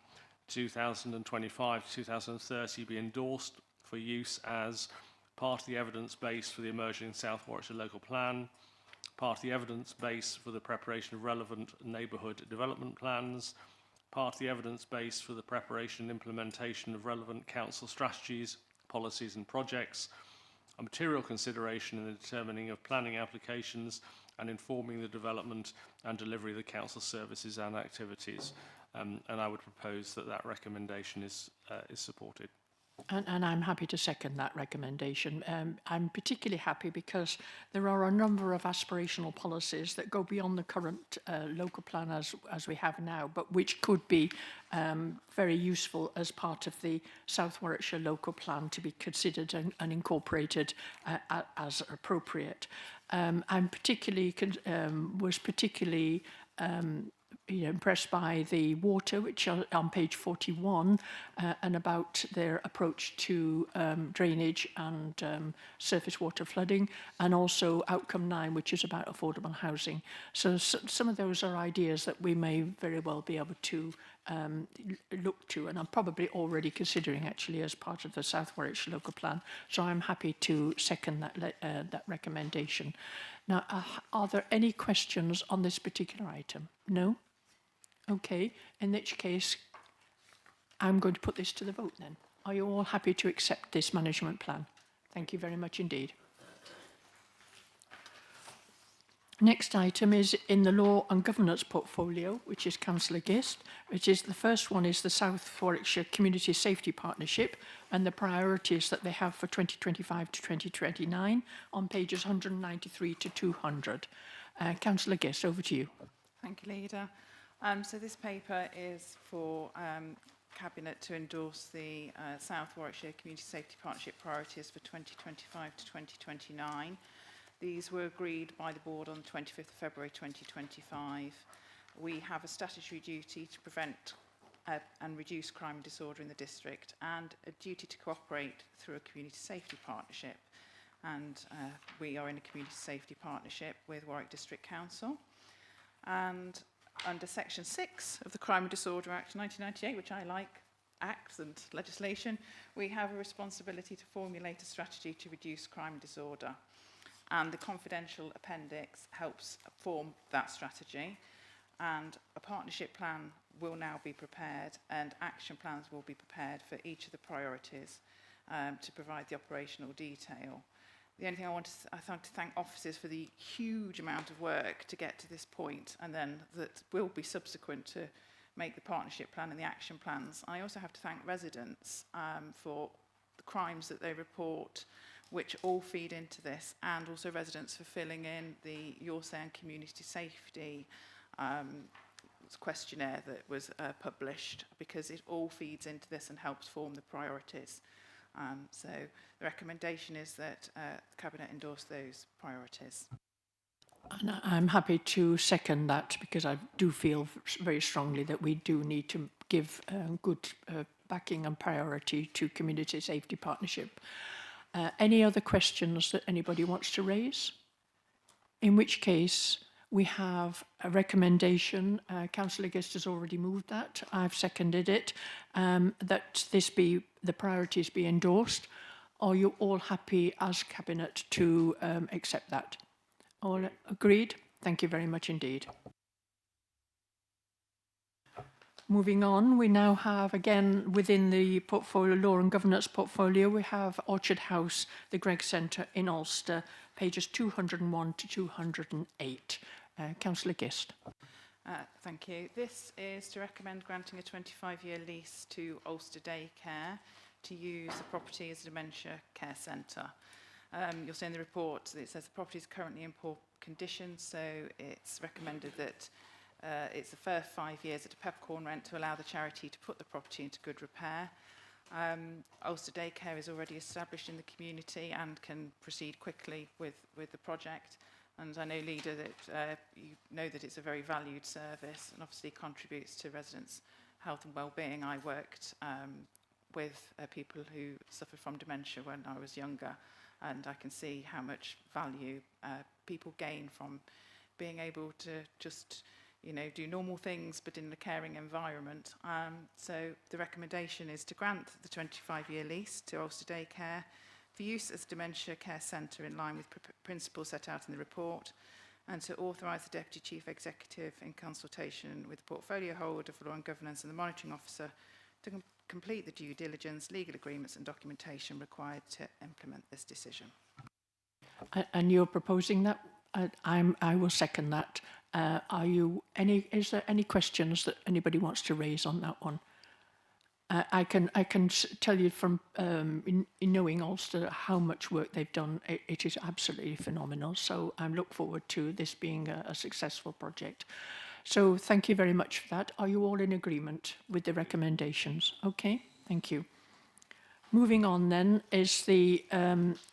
2025-2030 be endorsed for use as part of the evidence base for the emerging South Warwickshire local plan, part of the evidence base for the preparation of relevant neighbourhood development plans, part of the evidence base for the preparation and implementation of relevant council strategies, policies and projects, a material consideration in the determining of planning applications and informing the development and delivery of the council services and activities. And I would propose that that recommendation is supported. And I'm happy to second that recommendation. I'm particularly happy because there are a number of aspirational policies that go beyond the current local plan as we have now, but which could be very useful as part of the South Warwickshire local plan to be considered and incorporated as appropriate. I'm particularly was particularly impressed by the water, which are on page 41, and about their approach to drainage and surface water flooding, and also outcome 9, which is about affordable housing. So some of those are ideas that we may very well be able to look to, and I'm probably already considering actually as part of the South Warwickshire local plan. So I'm happy to second that recommendation. Now, are there any questions on this particular item? No? Okay, in which case, I'm going to put this to the vote then. Are you all happy to accept this management plan? Thank you very much indeed. Next item is in the Law and Governance portfolio, which is Councillor Gist, which is the first one is the South Warwickshire Community Safety Partnership and the priorities that they have for 2025 to 2029 on pages 193 to 200. Councillor Gist, over to you. Thank you, Leader. So this paper is for Cabinet to endorse the South Warwickshire Community Safety Partnership priorities for 2025 to 2029. These were agreed by the board on the 25th of February 2025. We have a statutory duty to prevent and reduce crime and disorder in the district, and a duty to cooperate through a community safety partnership. And we are in a community safety partnership with Warwick District Council. And under Section 6 of the Crime and Disorder Act 1998, which I like, acts and legislation, we have a responsibility to formulate a strategy to reduce crime and disorder. And the confidential appendix helps form that strategy. And a partnership plan will now be prepared, and action plans will be prepared for each of the priorities to provide the operational detail. The only thing I want to thank officers for the huge amount of work to get to this point, and then that will be subsequent to make the partnership plan and the action plans. I also have to thank residents for the crimes that they report, which all feed into this, and also residents for filling in the Your Say and Community Safety questionnaire that was published, because it all feeds into this and helps form the priorities. So the recommendation is that the Cabinet endorse those priorities. And I'm happy to second that, because I do feel very strongly that we do need to give good backing and priority to community safety partnership. Any other questions that anybody wants to raise? In which case, we have a recommendation. Councillor Gist has already moved that. I've seconded it. That the priorities be endorsed. Are you all happy as Cabinet to accept that? All agreed? Thank you very much indeed. Moving on, we now have, again, within the portfolio, Law and Governance portfolio, we have Orchard House, the Gregg Centre in Ulster, pages 201 to 208. Councillor Gist. Thank you. This is to recommend granting a 25-year lease to Ulster Daycare to use the property as a dementia care centre. You'll see in the report that it says the property is currently in poor condition, so it's recommended that it's the first 5 years at a peppercorn rent to allow the charity to put the property into good repair. Ulster Daycare is already established in the community and can proceed quickly with the project. And I know, Leader, that you know that it's a very valued service and obviously contributes to residents' health and well-being. I worked with people who suffered from dementia when I was younger, and I can see how much value people gain from being able to just, you know, do normal things but in a caring environment. So the recommendation is to grant the 25-year lease to Ulster Daycare for use as a dementia care centre in line with principles set out in the report, and to authorise the Deputy Chief Executive in consultation with the portfolio holder for law and governance and the monitoring officer to complete the due diligence, legal agreements and documentation required to implement this decision. And you're proposing that? I will second that. Is there any questions that anybody wants to raise on that one? I can tell you from in knowing Ulster how much work they've done. It is absolutely phenomenal. So I look forward to this being a successful project. So thank you very much for that. Are you all in agreement with the recommendations? Okay, thank you. Moving on then is the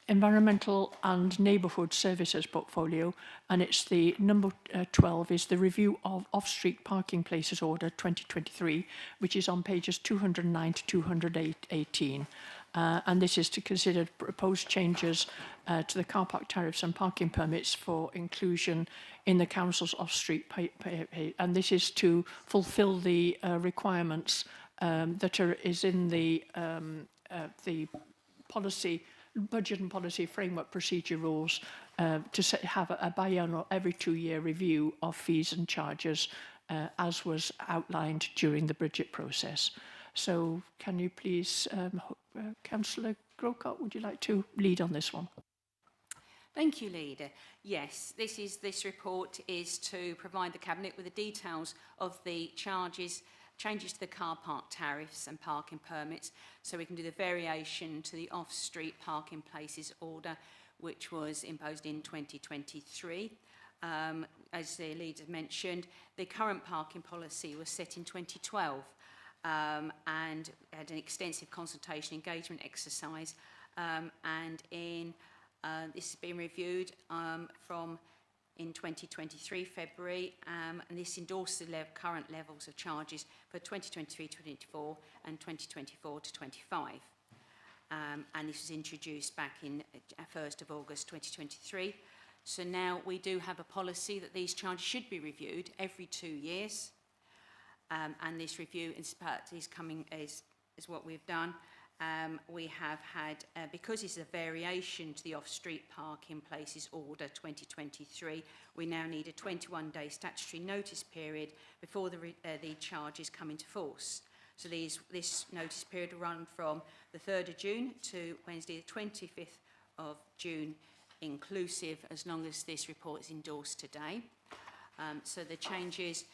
Environmental and Neighbourhood Services portfolio, and it's the number 12 is the review of off-street parking places order 2023, which is on pages 209 to 218. And this is to consider proposed changes to the car park tariffs and parking permits for inclusion in the council's off-street and this is to fulfil the requirements that is in the policy, budget and policy framework procedure rules to have a biannual every 2-year review of fees and charges as was outlined during the budget process. So can you please, Councillor Grocott, would you like to lead on this one? Thank you, Leader. Yes, this report is to provide the Cabinet with the details of the changes to the car park tariffs and parking permits, so we can do the variation to the off-street parking places order, which was imposed in 2023. As the Leader mentioned, the current parking policy was set in 2012 and had an extensive consultation engagement exercise, and this has been reviewed in 2023 February, and this endorsed the current levels of charges for 2023-24 and 2024-25. And this was introduced back in 1st of August 2023. So now we do have a policy that these charges should be reviewed every 2 years, and this review is what we've done. We have had, because it's a variation to the off-street parking places order 2023, we now need a 21-day statutory notice period before the charges come into force. So this notice period will run from the 3rd of June to Wednesday the 25th of June inclusive, as long as this report is endorsed today. So the changes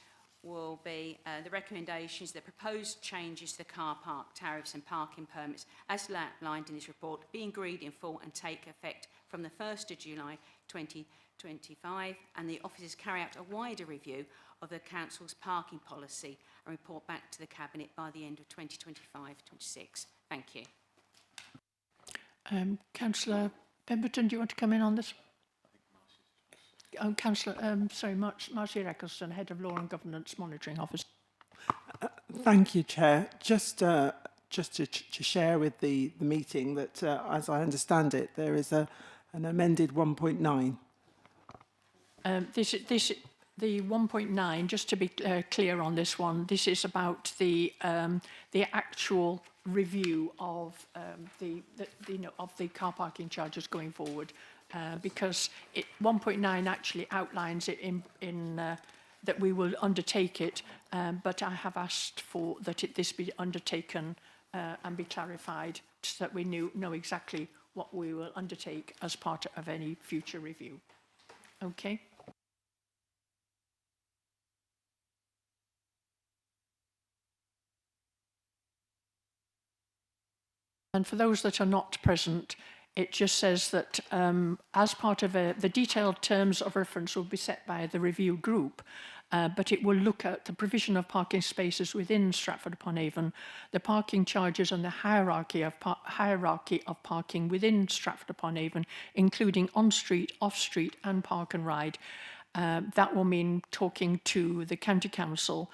will be the recommendations, the proposed changes to the car park tariffs and parking permits as outlined in this report be agreed in full and take effect from the 1st of July 2025, and the officers carry out a wider review of the Council's parking policy and report back to the Cabinet by the end of 2025-26. Thank you. Councillor Pemberton, do you want to come in on this? Marcia Eccleston, Head of Law and Governance Monitoring Office. Thank you, Chair. Just to share with the meeting that, as I understand it, there is an amended 1.9. The 1.9, just to be clear on this one, this is about the actual review of the car parking charges going forward. Because 1.9 actually outlines it in that we will undertake it, but I have asked for that this be undertaken and be clarified so that we know exactly what we will undertake as part of any future review. Okay. And for those that are not present, It just says that as part of the detailed terms of reference will be set by the review group, but it will look at the provision of parking spaces within Stratford-upon-Avon, the parking charges and the hierarchy of parking within Stratford-upon-Avon, including on-street, off-street and park and ride. That will mean talking to the County Council,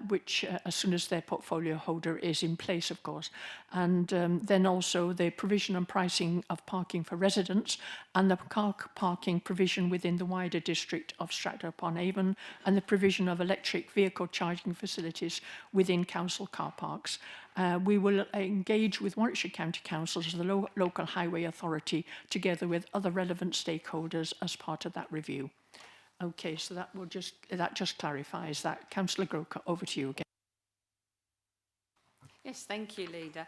which as soon as their portfolio holder is in place, of course. And then also the provision and pricing of parking for residents and the car parking provision within the wider district of Stratford-upon-Avon and the provision of electric vehicle charging facilities within council car parks. We will engage with Warwickshire County Council as the local highway authority together with other relevant stakeholders as part of that review. Okay, so that just clarifies that. Councillor Groker, over to you again. Yes, thank you, Leader.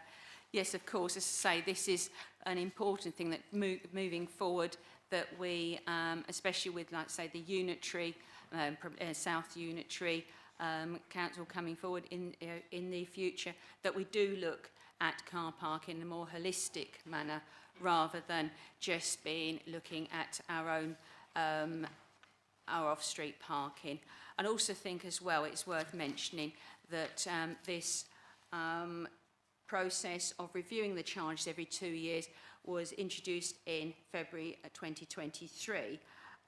Yes, of course, as I say, this is an important thing that moving forward, that we, especially with, like say, the unitary, South Unitary Council coming forward in the future, that we do look at car park in a more holistic manner rather than just looking at our own our off-street parking. And also think as well, it's worth mentioning that this process of reviewing the charges every 2 years was introduced in February 2023.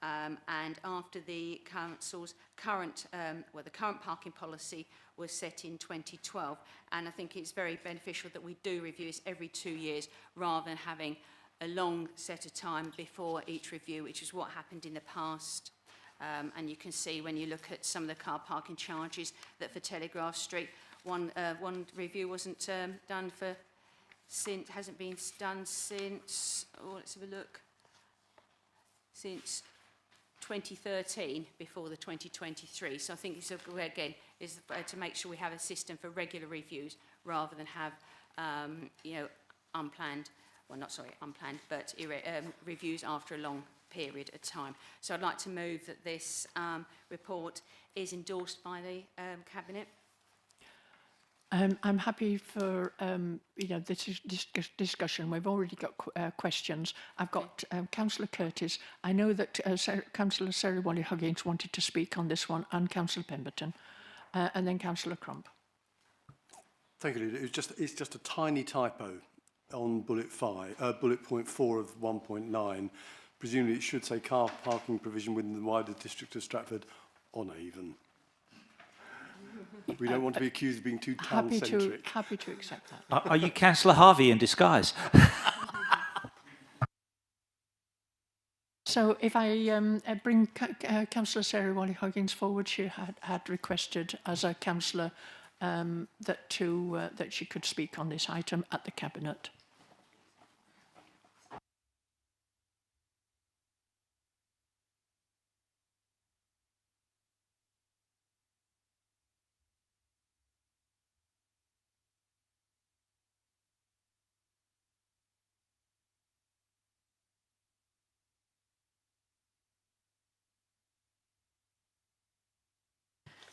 And after the council's current, the current parking policy was set in 2012. And I think it's very beneficial that we do review this every 2 years rather than having a long set of time before each review, which is what happened in the past. And you can see when you look at some of the car parking charges that for Telegraph Street, one review wasn't done hasn't been done since, let's have a look, since 2013 before the 2023. So I think it's, again, is to make sure we have a system for regular reviews rather than have, unplanned, but reviews after a long period of time. So I'd like to move that this report is endorsed by the Cabinet. I'm happy for this discussion. We've already got questions. I've got Councillor Curtis. I know that Councillor Sarah Wally-Huggins wanted to speak on this one, and Councillor Pemberton, and then Councillor Crump. Thank you, Leader. It's just a tiny typo on bullet point 4 of 1.9. Presumably it should say car parking provision within the wider district of Stratford-on-Avon. We don't want to be accused of being too town-centric. Happy to accept that. Are you Councillor Harvey in disguise? So if I bring Councillor Sarah Wally-Huggins forward, she had requested as a councillor that she could speak on this item at the Cabinet.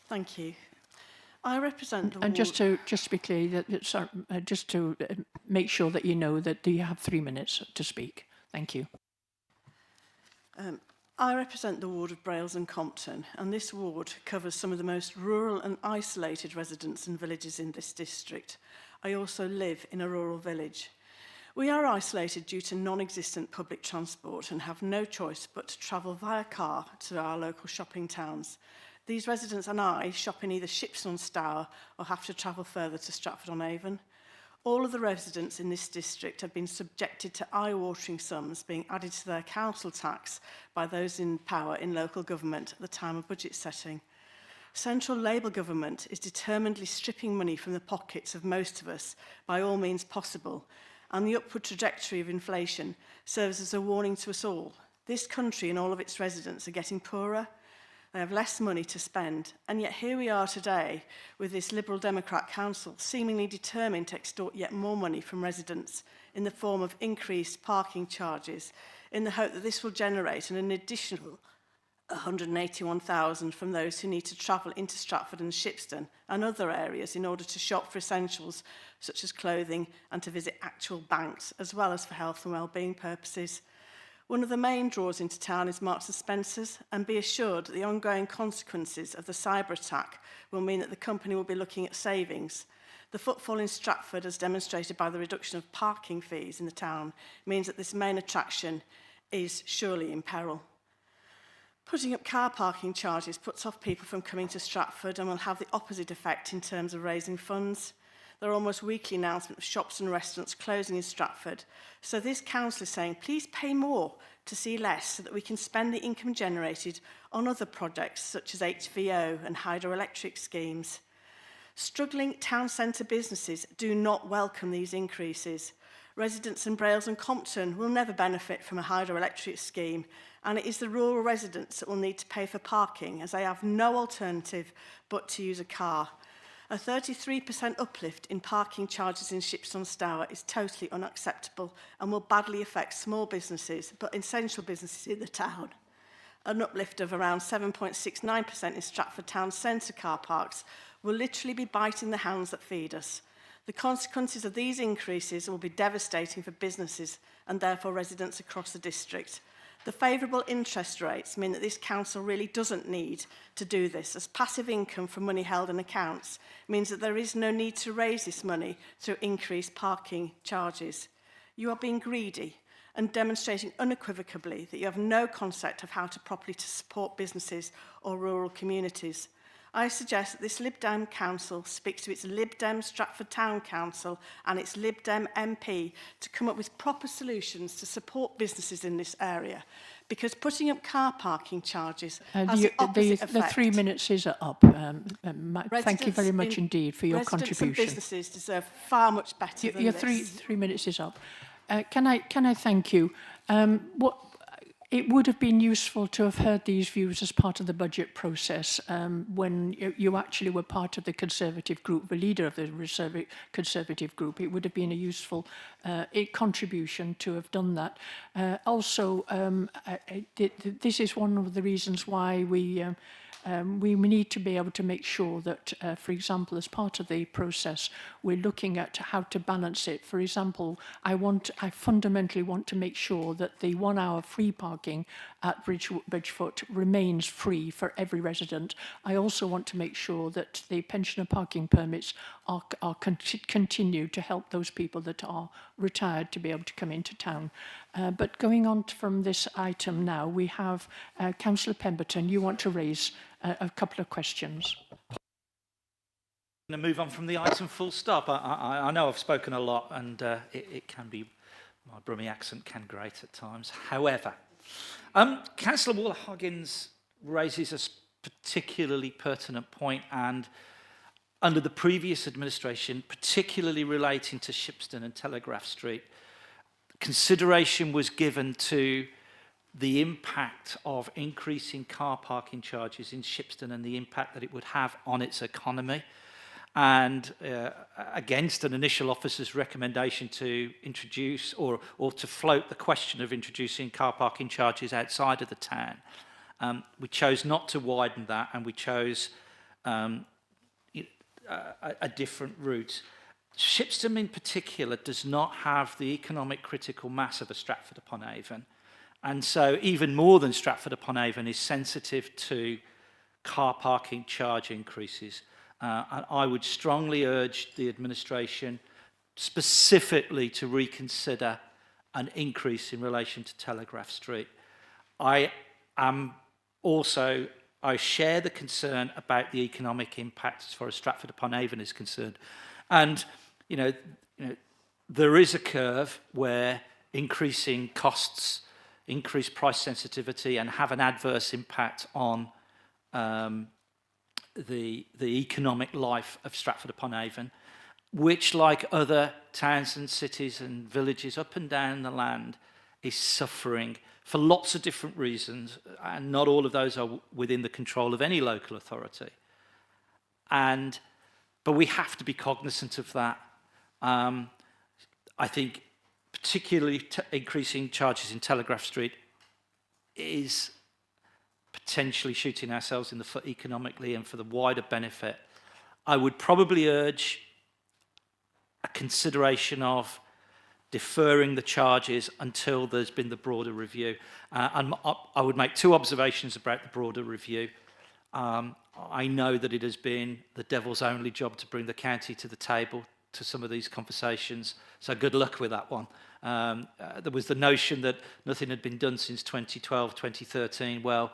Thank you. I represent the and just to be clear, just to make sure that you know that you have 3 minutes to speak. Thank you. I represent the ward of Brailes and Compton, and this ward covers some of the most rural and isolated residents and villages in this district. I also live in a rural village. We are isolated due to non-existent public transport and have no choice but to travel via car to our local shopping towns. These residents and I shop in either Shipston Stour or have to travel further to Stratford-on-Avon. All of the residents in this district have been subjected to eye-watering sums being added to their council tax by those in power in local government at the time of budget setting. Central Labour government is determinedly stripping money from the pockets of most of us by all means possible, and the upward trajectory of inflation serves as a warning to us all. This country and all of its residents are getting poorer. They have less money to spend, and yet here we are today with this Liberal Democrat council seemingly determined to extort yet more money from residents in the form of increased parking charges in the hope that this will generate an additional 181,000 from those who need to travel into Stratford and Shipston and other areas in order to shop for essentials such as clothing and to visit actual banks, as well as for health and wellbeing purposes. One of the main draws into town is Marks and Spencer's, and be assured that the ongoing consequences of the cyber attack will mean that the company will be looking at savings. The footfall in Stratford, as demonstrated by the reduction of parking fees in the town, means that this main attraction is surely in peril. Putting up car parking charges puts off people from coming to Stratford and will have the opposite effect in terms of raising funds. There are almost weekly announcements of shops and restaurants closing in Stratford. So this council is saying, please pay more to see less so that we can spend the income generated on other projects such as HVO and hydroelectric schemes. Struggling town centre businesses do not welcome these increases. Residents in Brales and Compton will never benefit from a hydroelectric scheme, and it is the rural residents that will need to pay for parking as they have no alternative but to use a car. A 33% uplift in parking charges in Shipston Stour is totally unacceptable and will badly affect small businesses, but essential businesses in the town. An uplift of around 7.69% in Stratford town centre car parks will literally be biting the hands that feed us. The consequences of these increases will be devastating for businesses and therefore residents across the district. The favourable interest rates mean that this council really doesn't need to do this, as passive income from money held in accounts means that there is no need to raise this money through increased parking charges. You are being greedy and demonstrating unequivocally that you have no concept of how to properly support businesses or rural communities. I suggest that this Lib Dem Council speaks to its Lib Dem Stratford Town Council and its Lib Dem MP to come up with proper solutions to support businesses in this area, because putting up car parking charges has the opposite effect. The 3 minutes is up. Thank you very much indeed for your contribution. Residents and businesses deserve far much better than your this. 3 minutes is up. Can I thank you? It would have been useful to have heard these views as part of the budget process when you actually were part of the Conservative group, the leader of the Conservative group. It would have been a useful contribution to have done that. This is one of the reasons why we need to be able to make sure that, for example, as part of the process, we're looking at how to balance it. For example, I fundamentally want to make sure that the 1 hour free parking at Bridgefoot remains free for every resident. I also want to make sure that the pensioner parking permits are continued to help those people that are retired to be able to come into town. But going on from this item now, we have Councillor Pemberton. You want to raise a couple of questions. I'm going to move on from the item full stop. I know I've spoken a lot and it can be, my Brummie accent can grate at times. However, Councillor Waller-Hoggins raises a particularly pertinent point, and under the previous administration, particularly relating to Shipston and Telegraph Street, consideration was given to the impact of increasing car parking charges in Shipston and the impact that it would have on its economy. And against an initial officer's recommendation to introduce or to float the question of introducing car parking charges outside of the town, we chose not to widen that, and we chose a different route. Shipston in particular does not have the economic critical mass of a Stratford-upon-Avon, and so even more than Stratford-upon-Avon is sensitive to car parking charge increases. And I would strongly urge the administration specifically to reconsider an increase in relation to Telegraph Street. I share the concern about the economic impact as far as Stratford-upon-Avon is concerned. And, you know, there is a curve where increasing costs, increase price sensitivity and have an adverse impact on the economic life of Stratford-upon-Avon, which, like other towns and cities and villages up and down the land, is suffering for lots of different reasons, and not all of those are within the control of any local authority. But we have to be cognizant of that. I think particularly increasing charges in Telegraph Street is potentially shooting ourselves in the foot economically and for the wider benefit, I would probably urge a consideration of deferring the charges until there's been the broader review. And I would make two observations about the broader review. I know that it has been the devil's only job to bring the county to the table to some of these conversations, so good luck with that one. There was the notion that nothing had been done since 2012, 2013. Well,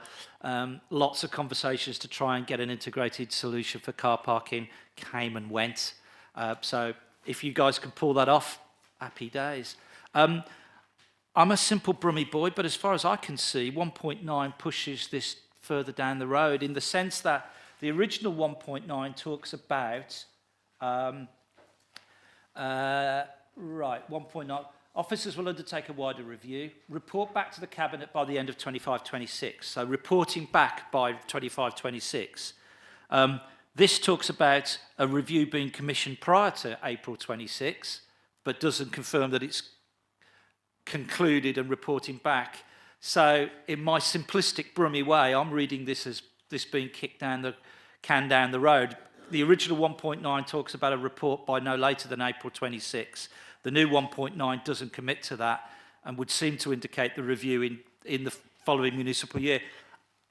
lots of conversations to try and get an integrated solution for car parking came and went. So if you guys can pull that off, happy days. I'm a simple Brummie boy, but as far as I can see, 1.9 pushes this further down the road in the sense that the original 1.9 talks about, 1.9, officers will undertake a wider review, report back to the Cabinet by the end of 25-26, so reporting back by 25-26. This talks about a review being commissioned prior to April 26, but doesn't confirm that it's concluded and reporting back. So in my simplistic Brummie way, I'm reading this as this being kicked down the can down the road. The original 1.9 talks about a report by no later than April 26. The new 1.9 doesn't commit to that and would seem to indicate the review in the following municipal year.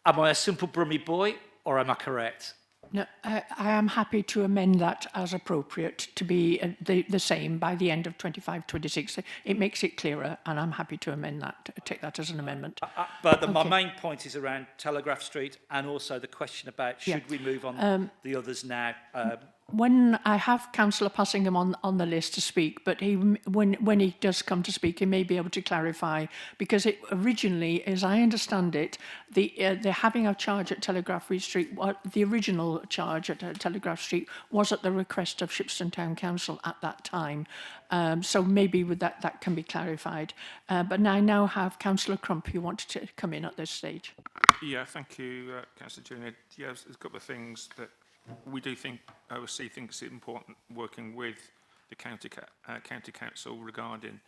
Am I a simple Brummie boy, or am I correct? No, I am happy to amend that as appropriate to be the same by the end of 25-26. It makes it clearer, and I'm happy to amend that, take that as an amendment. But my main point is around Telegraph Street and also the question about should we move on the others now. When I have Councillor Passingham on the list to speak, but when he does come to speak, he may be able to clarify, because it originally, as I understand it, the having a charge at Telegraph Street, the original charge at Telegraph Street was at the request of Shipston Town Council at that time. So maybe with that can be clarified. But I now have Councillor Crump who wanted to come in at this stage. Yeah, thank you, Councillor Junior. Yeah, there's a couple of things that we do think, OSC thinks it's important working with the county council regarding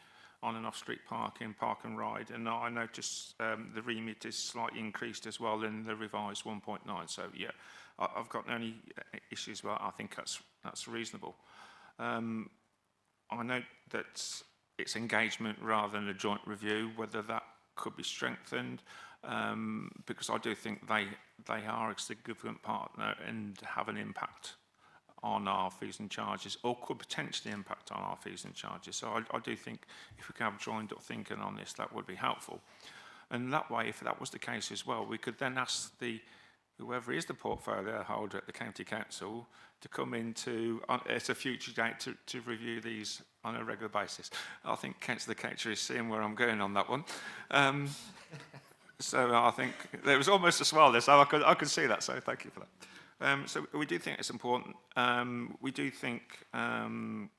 on and off street parking, park and ride. And I noticed the remit is slightly increased as well in the revised 1.9. So yeah, I've got no any issues with that. I think that's reasonable. I note that it's engagement rather than a joint review, whether that could be strengthened. Because I do think they are a significant partner and have an impact on our fees and charges, or could potentially impact on our fees and charges. So I do think if we can have joined up thinking on this, that would be helpful. And that way, if that was the case as well, we could then ask whoever is the portfolio holder at the county council to come into at a future date to review these on a regular basis. I think Councillor Catcher is seeing where I'm going on that one. So I think there was almost a smile there, so I could see that, so thank you for that. So we do think it's important. We do think, what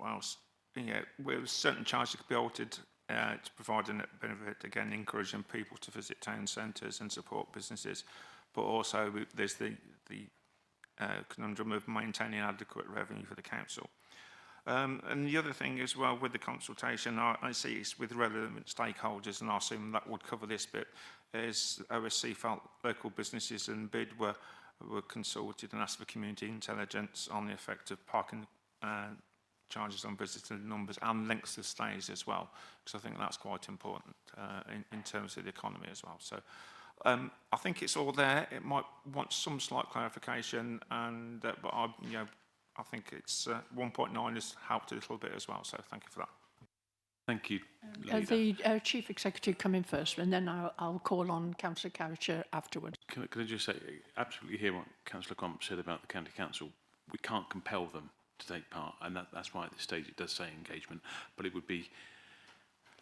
else? Yeah, with certain charges could be altered to provide a net benefit, again, encouraging people to visit town centres and support businesses. But also there's the conundrum of maintaining adequate revenue for the council. And the other thing as well with the consultation, I see it's with relevant stakeholders, and I assume that would cover this bit, is OSC felt local businesses and BID were consulted and asked for community intelligence on the effect of parking charges on visitor numbers and lengths of stays as well, because I think that's quite important in terms of the economy as well. So I think it's all there. It might want some slight clarification, and but I think it's 1.9 has helped a little bit as well, so thank you for that. Thank you. The Chief Executive come in first, and then I'll call on Councillor Carricher afterwards. Can I just say, absolutely hear what Councillor Crump said about the County Council. We can't compel them to take part, and that's why at this stage it does say engagement, but it would be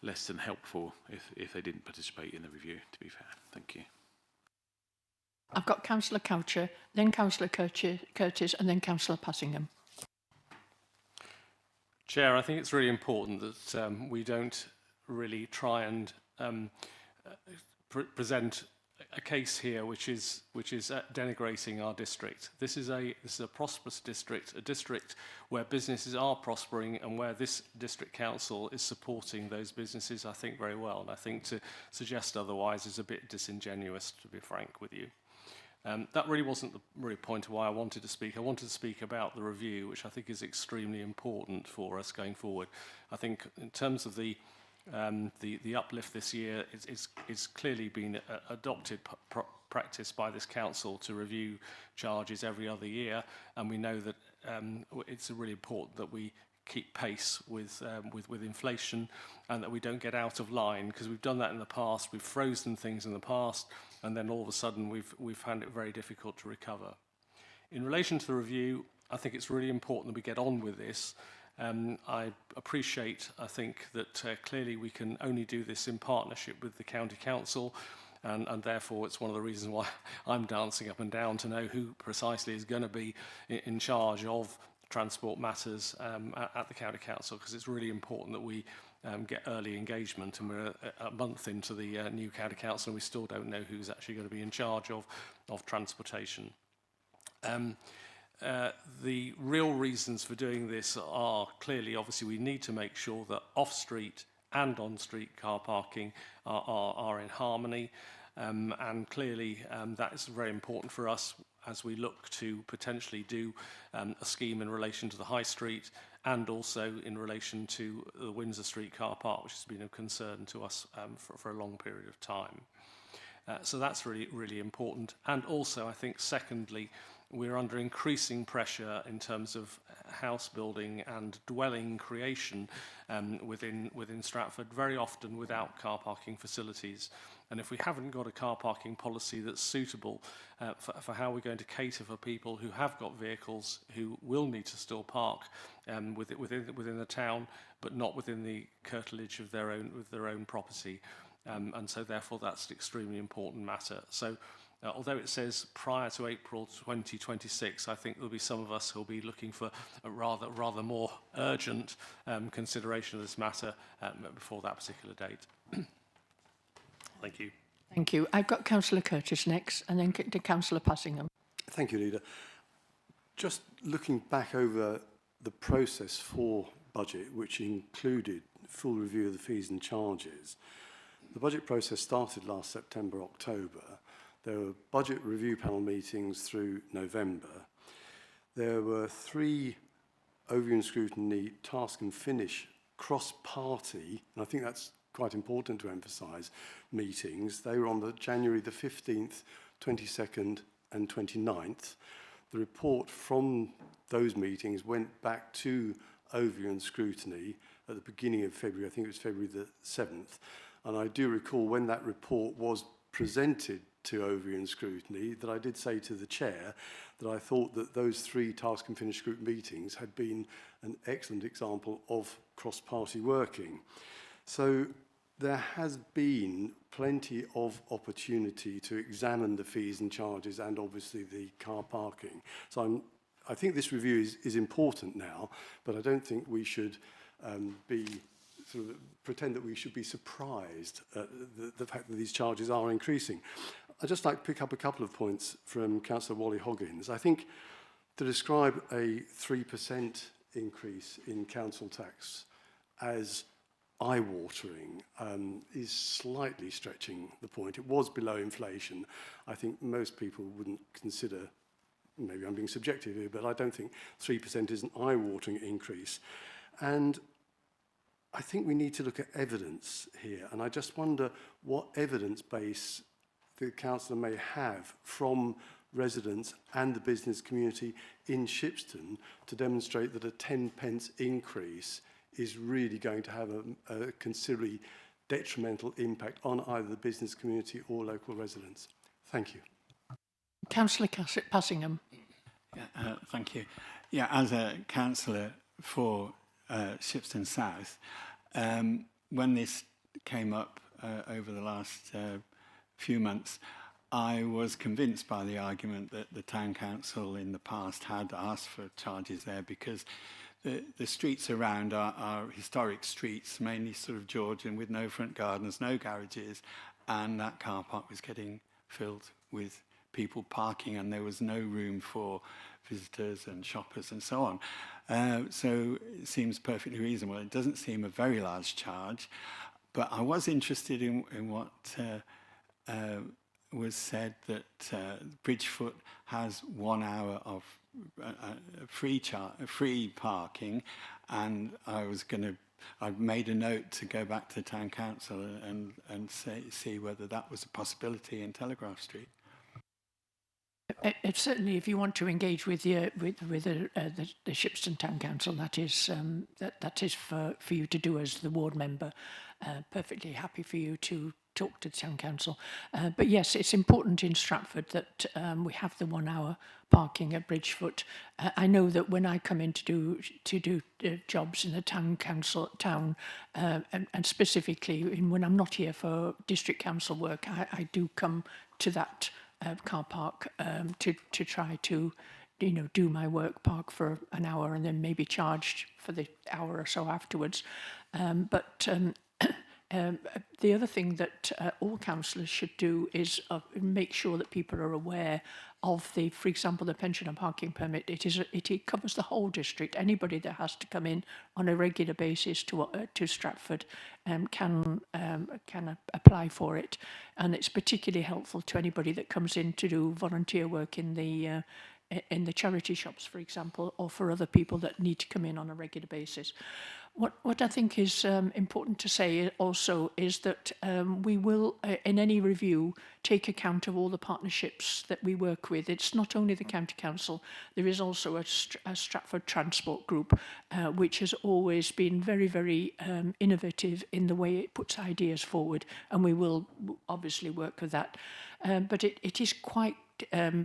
less than helpful if they didn't participate in the review, to be fair. Thank you. I've got Councillor Coucher, then Councillor Curtis, and then Councillor Passingham. Chair, I think it's really important that we don't really try and present a case here which is denigrating our district. This is a prosperous district, a district where businesses are prospering and where this district council is supporting those businesses, I think, very well. And I think to suggest otherwise is a bit disingenuous, to be frank with you. That really wasn't the really point of why I wanted to speak. I wanted to speak about the review, which I think is extremely important for us going forward. I think in terms of the uplift this year is clearly been adopted practice by this council to review charges every other year, and we know that it's really important that we keep pace with inflation and that we don't get out of line, because we've done that in the past. We've frozen things in the past, and then all of a sudden we've found it very difficult to recover. In relation to the review, I think it's really important that we get on with this. I appreciate, I think, that clearly we can only do this in partnership with the County Council, and therefore it's one of the reasons why I'm dancing up and down to know who precisely is going to be in charge of transport matters at the County Council, because it's really important that we get early engagement, and we're a month into the new County Council and we still don't know who's actually going to be in charge of transportation. The real reasons for doing this are clearly, obviously, we need to make sure that off-street and on-street car parking are in harmony, and clearly that is very important for us as we look to potentially do a scheme in relation to the High Street and also in relation to the Windsor Street car park, which has been of concern to us for a long period of time. So that's really, really important. And also, I think, secondly, we're under increasing pressure in terms of house building and dwelling creation within Stratford, very often without car parking facilities. And if we haven't got a car parking policy that's suitable for how we're going to cater for people who have got vehicles who will need to still park within the town, but not within the curtilage of their own property, and so therefore that's an extremely important matter. So although it says prior to April 2026, I think there'll be some of us who'll be looking for a rather more urgent consideration of this matter before that particular date. Thank you. Thank you. I've got Councillor Curtis next, and then to Councillor Passingham. Thank you, Leader. Just looking back over the process for budget, which included full review of the fees and charges, the budget process started last September, October. There were budget review panel meetings through November. There were 3 overview and scrutiny task and finish cross-party, and I think that's quite important to emphasise, meetings. They were on the January the 15th, 22nd and 29th. The report from those meetings went back to overview and scrutiny at the beginning of February. I think it was February the 7th. And I do recall when that report was presented to overview and scrutiny that I did say to the chair that I thought that those 3 task and finish group meetings had been an excellent example of cross-party working. So there has been plenty of opportunity to examine the fees and charges and obviously the car parking. So I think this review is important now, but I don't think we should pretend that we should be surprised at the fact that these charges are increasing. I'd just like to pick up a couple of points from Councillor Wally Hoggins. I think to describe a 3% increase in council tax as eye-watering is slightly stretching the point. It was below inflation. I think most people wouldn't consider, maybe I'm being subjective here, but I don't think 3% is an eye-watering increase. And I think we need to look at evidence here, and I just wonder what evidence base the councillor may have from residents and the business community in Shipston to demonstrate that a 10p increase is really going to have a considerably detrimental impact on either the business community or local residents. Thank you. Councillor Passingham. Yeah, thank you. Yeah, as a councillor for Shipston South, when this came up over the last few months, I was convinced by the argument that the town council in the past had asked for charges there because the streets around are historic streets, mainly sort of Georgian, with no front gardens, no garages, and that car park was getting filled with people parking, and there was no room for visitors and shoppers and so on. So it seems perfectly reasonable. It doesn't seem a very large charge, but I was interested in what was said, that Bridgefoot has 1 hour of free parking, and I've made a note to go back to the town council and see whether that was a possibility in Telegraph Street. It's certainly, if you want to engage with the Shipston Town Council, that is for you to do as the ward member. Perfectly happy for you to talk to the Town Council. But yes, it's important in Stratford that we have the 1 hour parking at Bridgefoot. I know that when I come in to do jobs in the town council, and specifically when I'm not here for district council work, I do come to that car park to try to do my work, park for an hour and then maybe charged for the hour or so afterwards. The other thing that all councillors should do is make sure that people are aware of for example, the pension and parking permit. It covers the whole district. Anybody that has to come in on a regular basis to Stratford can apply for it, and it's particularly helpful to anybody that comes in to do volunteer work in the charity shops, for example, or for other people that need to come in on a regular basis. What I think is important to say also is that we will, in any review, take account of all the partnerships that we work with. It's not only the County Council, there is also a Stratford Transport Group, which has always been very, very innovative in the way it puts ideas forward, and we will obviously work with that. But it is quite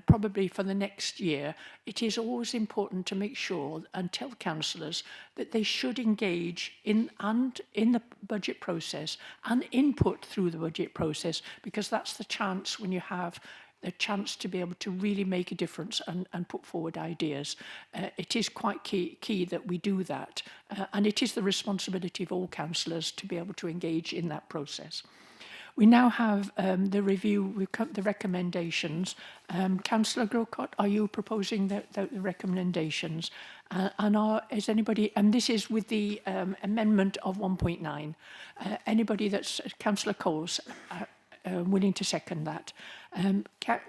probably for the next year, it is always important to make sure and tell councillors that they should engage in the budget process and input through the budget process, because that's the chance when you have the chance to be able to really make a difference and put forward ideas. It is quite key that we do that, and it is the responsibility of all councillors to be able to engage in that process. We now have the review, the recommendations. Councillor Grocott, are you proposing the recommendations? Is anybody, and this is with the amendment of 1.9. Anybody that's, Councillor Coles, willing to second that?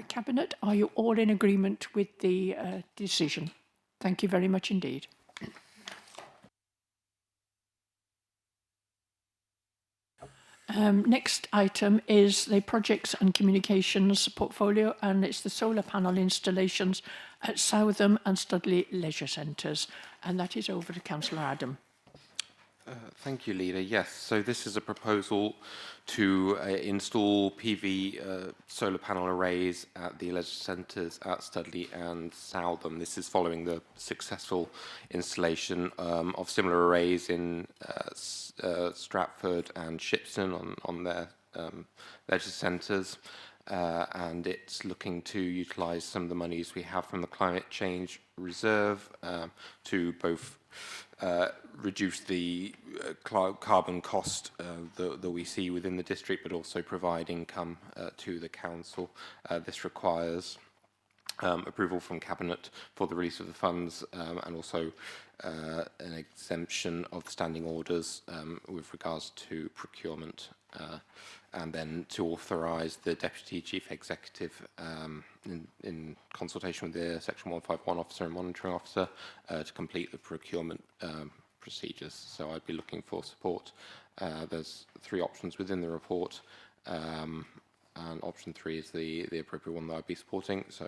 Cabinet, are you all in agreement with the decision? Thank you very much indeed. Next item is the projects and communications portfolio, and it's the solar panel installations at Southam and Studley leisure centres, and that is over to Councillor Adam. Thank you, Leader. Yes, so this is a proposal to install PV solar panel arrays at the leisure centres at Studley and Southam. This is following the successful installation of similar arrays in Stratford and Shipston on their leisure centres. And it's looking to utilise some of the monies we have from the Climate Change Reserve to both reduce the carbon cost that we see within the district, but also provide income to the council. This requires approval from Cabinet for the release of the funds, and also an exemption of the standing orders with regards to procurement, and then to authorise the Deputy Chief Executive in consultation with the Section 151 officer and monitoring officer to complete the procurement procedures. So I'd be looking for support. There's 3 options within the report, and option 3 is the appropriate one that I'd be supporting. So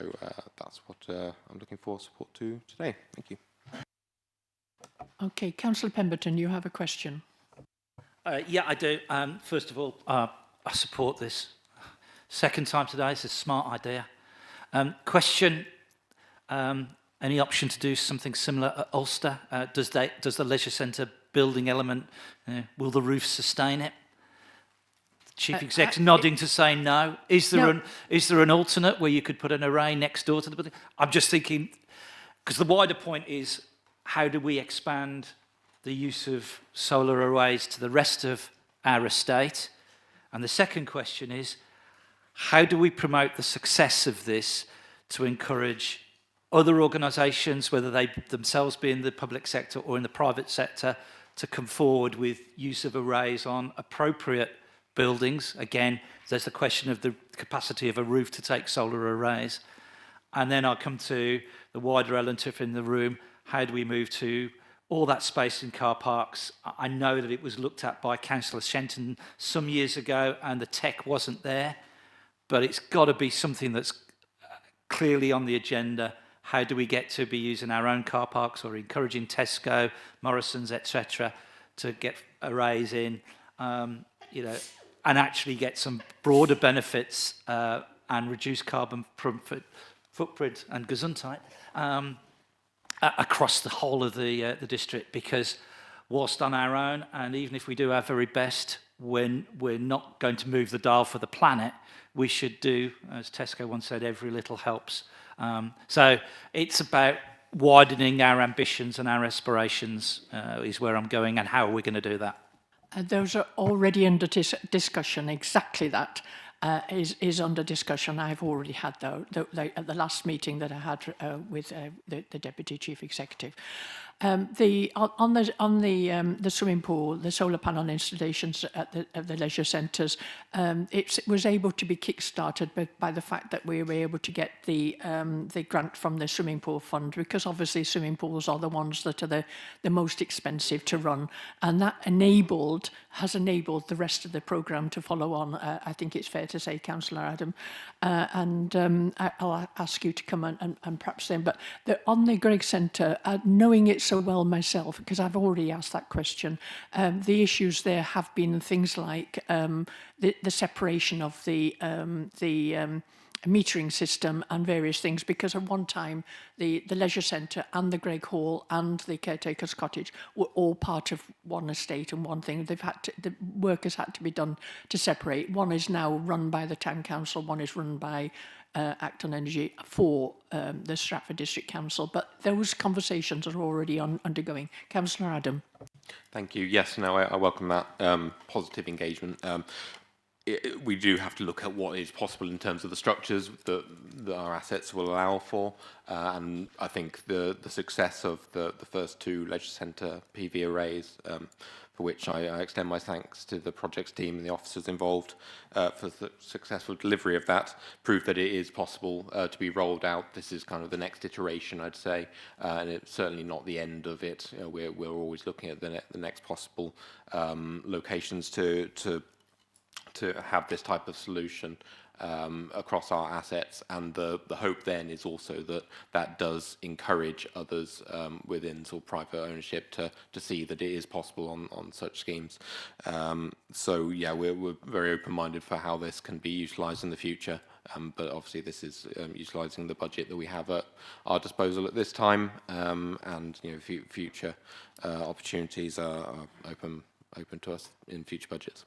that's what I'm looking for support to today. Thank you. Okay, Councillor Pemberton, you have a question. Yeah, I do. First of all, I support this. Second time today, it's a smart idea. Question, any option to do something similar at Ulster? Does the leisure centre building element, will the roof sustain it? The Chief Exec's nodding to say no. Is there an alternate where you could put an array next door to the building? I'm just thinking, because the wider point is, how do we expand the use of solar arrays to the rest of our estate? And the second question is, how do we promote the success of this to encourage other organisations, whether they themselves be in the public sector or in the private sector, to come forward with use of arrays on appropriate buildings? Again, there's the question of the capacity of a roof to take solar arrays. And then I'll come to the wider element in the room. How do we move to all that space in car parks? I know that it was looked at by Councillor Shenton some years ago and the tech wasn't there, but it's got to be something that's clearly on the agenda. How do we get to be using our own car parks or encouraging Tesco, Morrison's, etc., to get arrays in, you know, and actually get some broader benefits and reduce carbon footprint and Gesundheit across the whole of the district? Because whilst on our own, and even if we do our very best, when we're not going to move the dial for the planet, we should do, as Tesco once said, every little helps. So it's about widening our ambitions and our aspirations is where I'm going, and how are we going to do that? Those are already under discussion. Exactly that is under discussion. I've already had at the last meeting that I had with the Deputy Chief Executive. On the swimming pool, the solar panel installations at the leisure centres, it was able to be kick-started by the fact that we were able to get the grant from the swimming pool fund, because obviously swimming pools are the ones that are the most expensive to run, and that has enabled the rest of the programme to follow on. I think it's fair to say, Councillor Adam, and I'll ask you to come and perhaps then, but on the Gregg Centre, knowing it so well myself, because I've already asked that question, the issues there have been things like the separation of the metering system and various things, because at one time the leisure centre and the Gregg Hall and the caretaker's cottage were all part of one estate and one thing. The work has had to be done to separate. One is now run by the town council, one is run by Acton Energy for the Stratford District Council, but those conversations are already undergoing. Councillor Adam. Thank you. Yes, no, I welcome that positive engagement. We do have to look at what is possible in terms of the structures that our assets will allow for, and I think the success of the first two leisure centre PV arrays, for which I extend my thanks to the projects team and the officers involved for the successful delivery of that, proved that it is possible to be rolled out. This is kind of the next iteration, I'd say, and it's certainly not the end of it. You know, we're always looking at the next possible locations to have this type of solution across our assets, and the hope then is also that does encourage others within sort of private ownership to see that it is possible on such schemes. So yeah, we're very open-minded for how this can be utilised in the future, but obviously this is utilising the budget that we have at our disposal at this time, and you know, future opportunities are open to us in future budgets.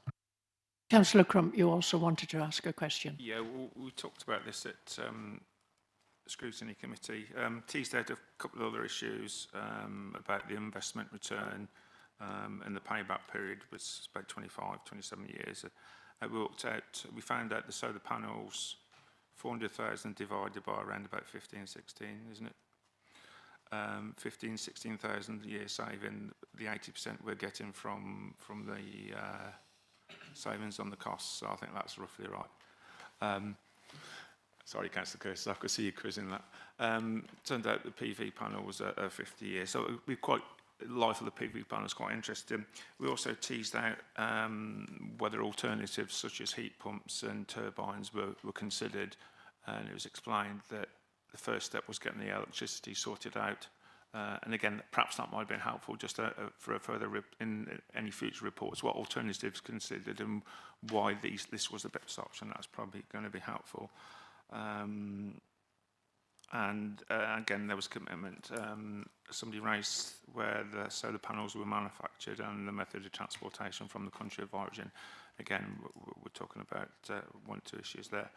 Councillor Crump, you also wanted to ask a question. Yeah, we talked about this at the Scrutiny Committee. Teased out a couple of other issues about the investment return and the payback period was about 25, 27 years. We found out the solar panels, 400,000 divided by around about 15, 16, isn't it? 15, 16,000 a year saving, the 80% we're getting from the savings on the costs, so I think that's roughly right. Sorry, Councillor Curtis, I could see you quizzing that. Turned out the PV panel was a 50 years, so we quite life of the PV panel is quite interesting. We also teased out whether alternatives such as heat pumps and turbines were considered, and it was explained that the first step was getting the electricity sorted out. And again, perhaps that might have been helpful just for a further in any future reports, what alternatives considered and why this was the best option. That's probably going to be helpful. And again, there was commitment. Somebody raised where the solar panels were manufactured and the method of transportation from the country of origin. Again, we're talking about one or two issues there.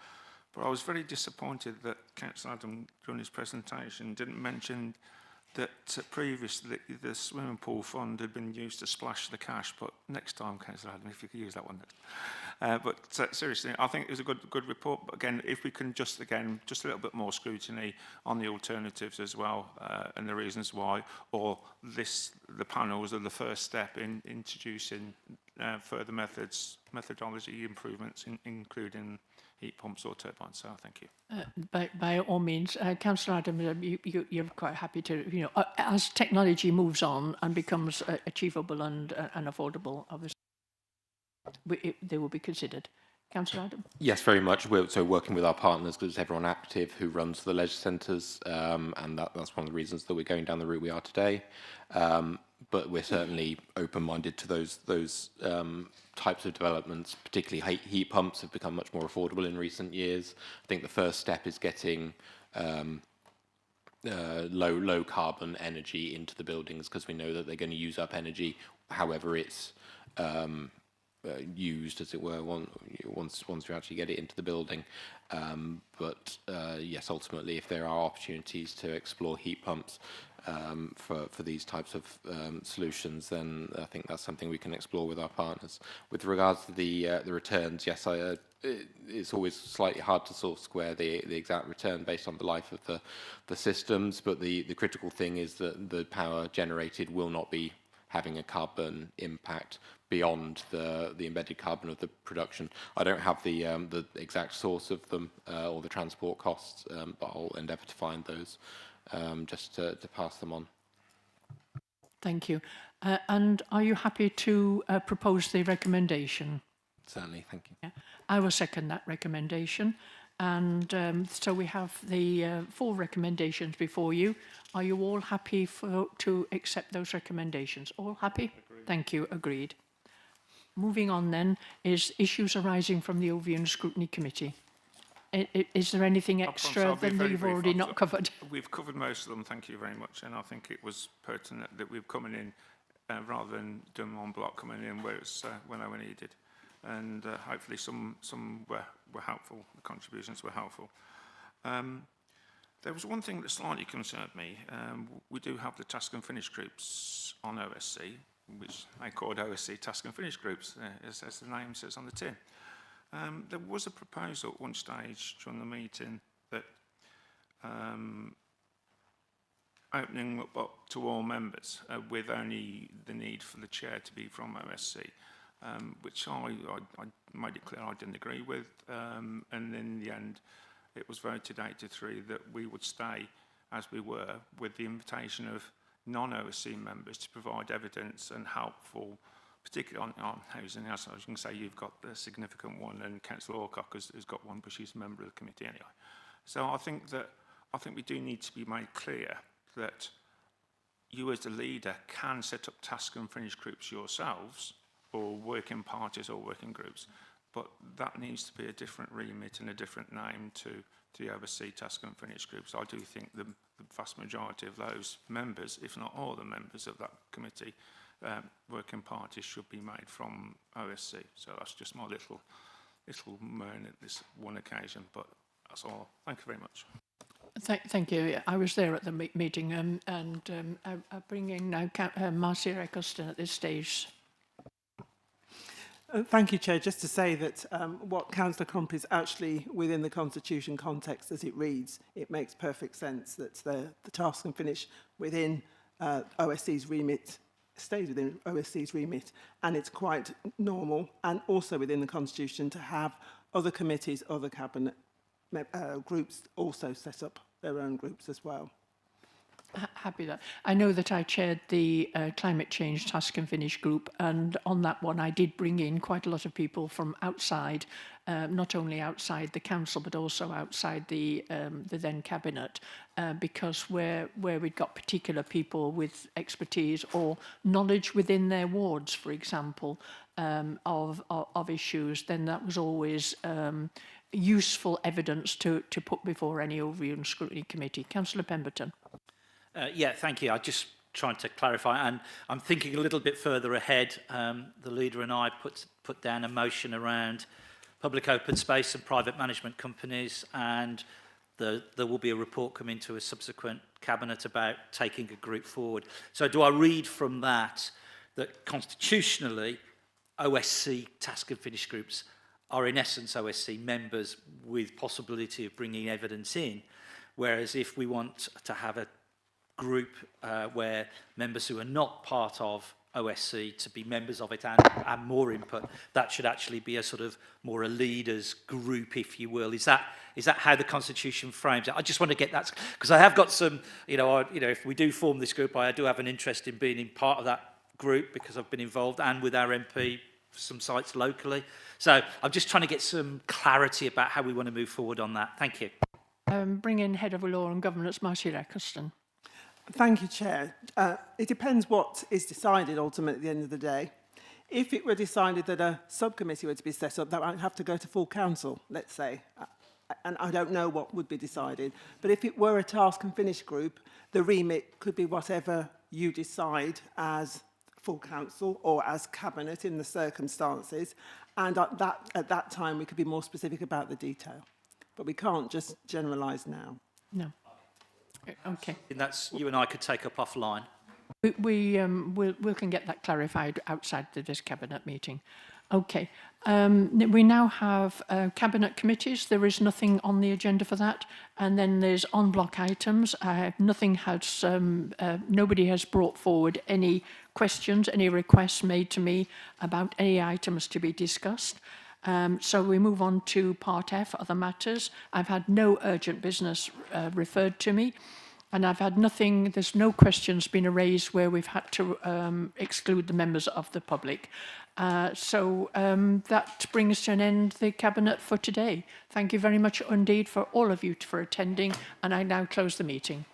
But I was very disappointed that Councillor Adam, during his presentation, didn't mention that previously the swimming pool fund had been used to splash the cash, but next time, Councillor Adam, if you could use that one next. Seriously, I think it was a good report. But again, if we can just a little bit more scrutiny on the alternatives as well, and the reasons why, or the panels are the first step in introducing further methodology improvements, including heat pumps or turbines. So thank you. By all means, Councillor Adams, you're quite happy to, as technology moves on and becomes achievable and affordable, obviously, they will be considered. Councillor Adams? Yes, very much. We're so working with our partners, because everyone active who runs the leisure centres, and that's one of the reasons that we're going down the route we are today. But we're certainly open-minded to those types of developments. Particularly heat pumps have become much more affordable in recent years. I think the first step is getting low carbon energy into the buildings, because we know that they're going to use up energy, however it's used, as it were, once you actually get it into the building. But yes, ultimately, if there are opportunities to explore heat pumps for these types of solutions, then I think that's something we can explore with our partners. With regards to the returns, yes, it's always slightly hard to sort of square the exact return based on the life of the systems, but the critical thing is that the power generated will not be having a carbon impact beyond the embedded carbon of the production. I don't have the exact source of them or the transport costs, but I'll endeavour to find those just to pass them on. Thank you. And are you happy to propose the recommendation? Certainly, thank you. Yeah. I will second that recommendation. And so we have the 4 recommendations before you. Are you all happy to accept those recommendations? All happy? Agreed. Thank you. Agreed. Moving on then is issues arising from the Ovian Scrutiny Committee. Is there anything extra that you've already not covered? We've covered most of them, thank you very much. And I think it was pertinent that we've come in rather than doing one block, coming in where it's when they were needed. And hopefully some were helpful, the contributions were helpful. There was one thing that slightly concerned me. We do have the task and finish groups on OSC, which they called OSC task and finish groups, as the name says on the tin. There was a proposal at one stage during the meeting that opening up to all members with only the need for the chair to be from OSC, which I made it clear I didn't agree with, and in the end it was voted 8-3 that we would stay as we were, with the invitation of non-OSC members to provide evidence and helpful, particularly on housing. As you can say, you've got the significant one, and Councillor Alcock has got one, but she's a member of the committee anyway. So I think we do need to be made clear that you as the leader can set up task and finish groups yourselves, or working parties or working groups, but that needs to be a different remit and a different name to the oversee task and finish groups. I do think the vast majority of those members, if not all the members of that committee, working parties should be made from OSC. So that's just my little moan at this one occasion, but that's all. Thank you very much. Thank you. I was there at the meeting, and I bring in now Marcia Eccleston at this stage. Thank you, Chair. Just to say that what Councillor Crump is actually within the Constitution context as it reads, it makes perfect sense that the task and finish within OSC's remit stays within OSC's remit, and it's quite normal and also within the Constitution to have other committees, other cabinet groups also set up their own groups as well. Happy that. I know that I chaired the Climate Change Task and Finish group, and on that one I did bring in quite a lot of people from outside, not only outside the council but also outside the then cabinet, because where we'd got particular people with expertise or knowledge within their wards, for example, of issues, then that was always useful evidence to put before any Ovian Scrutiny Committee. Councillor Pemberton. Yeah, thank you. I just trying to clarify, and I'm thinking a little bit further ahead. The leader and I put down a motion around public open space and private management companies, and there will be a report coming to a subsequent cabinet about taking a group forward. So do I read from that constitutionally OSC task and finish groups are in essence OSC members with possibility of bringing evidence in. Whereas if we want to have a group where members who are not part of OSC to be members of it and more input, that should actually be a sort of more a leaders group, if you will. Is that how the Constitution frames it? I just want to get that, because I have got some, if we do form this group, I do have an interest in being in part of that group because I've been involved and with our MP for some sites locally. So I'm just trying to get some clarity about how we want to move forward on that. Thank you. Bring in Head of Law and Governance, Marty Eccleston. Thank you, Chair. It depends what is decided ultimately at the end of the day. If it were decided that a subcommittee were to be set up, that might have to go to full council, let's say. And I don't know what would be decided. But if it were a task and finish group, the remit could be whatever you decide as full council or as cabinet in the circumstances. And at that time, we could be more specific about the detail. But we can't just generalise now. No. Okay. And that's you and I could take up offline. We can get that clarified outside this cabinet meeting. Okay. We now have cabinet committees. There is nothing on the agenda for that, and then there's on block items. Nobody has brought forward any questions, any requests made to me about any items to be discussed. So we move on to Part F, other matters. I've had no urgent business referred to me, and I've had nothing, there's no questions been raised where we've had to exclude the members of the public. So that brings to an end the Cabinet for today. Thank you very much indeed for all of you for attending, and I now close the meeting.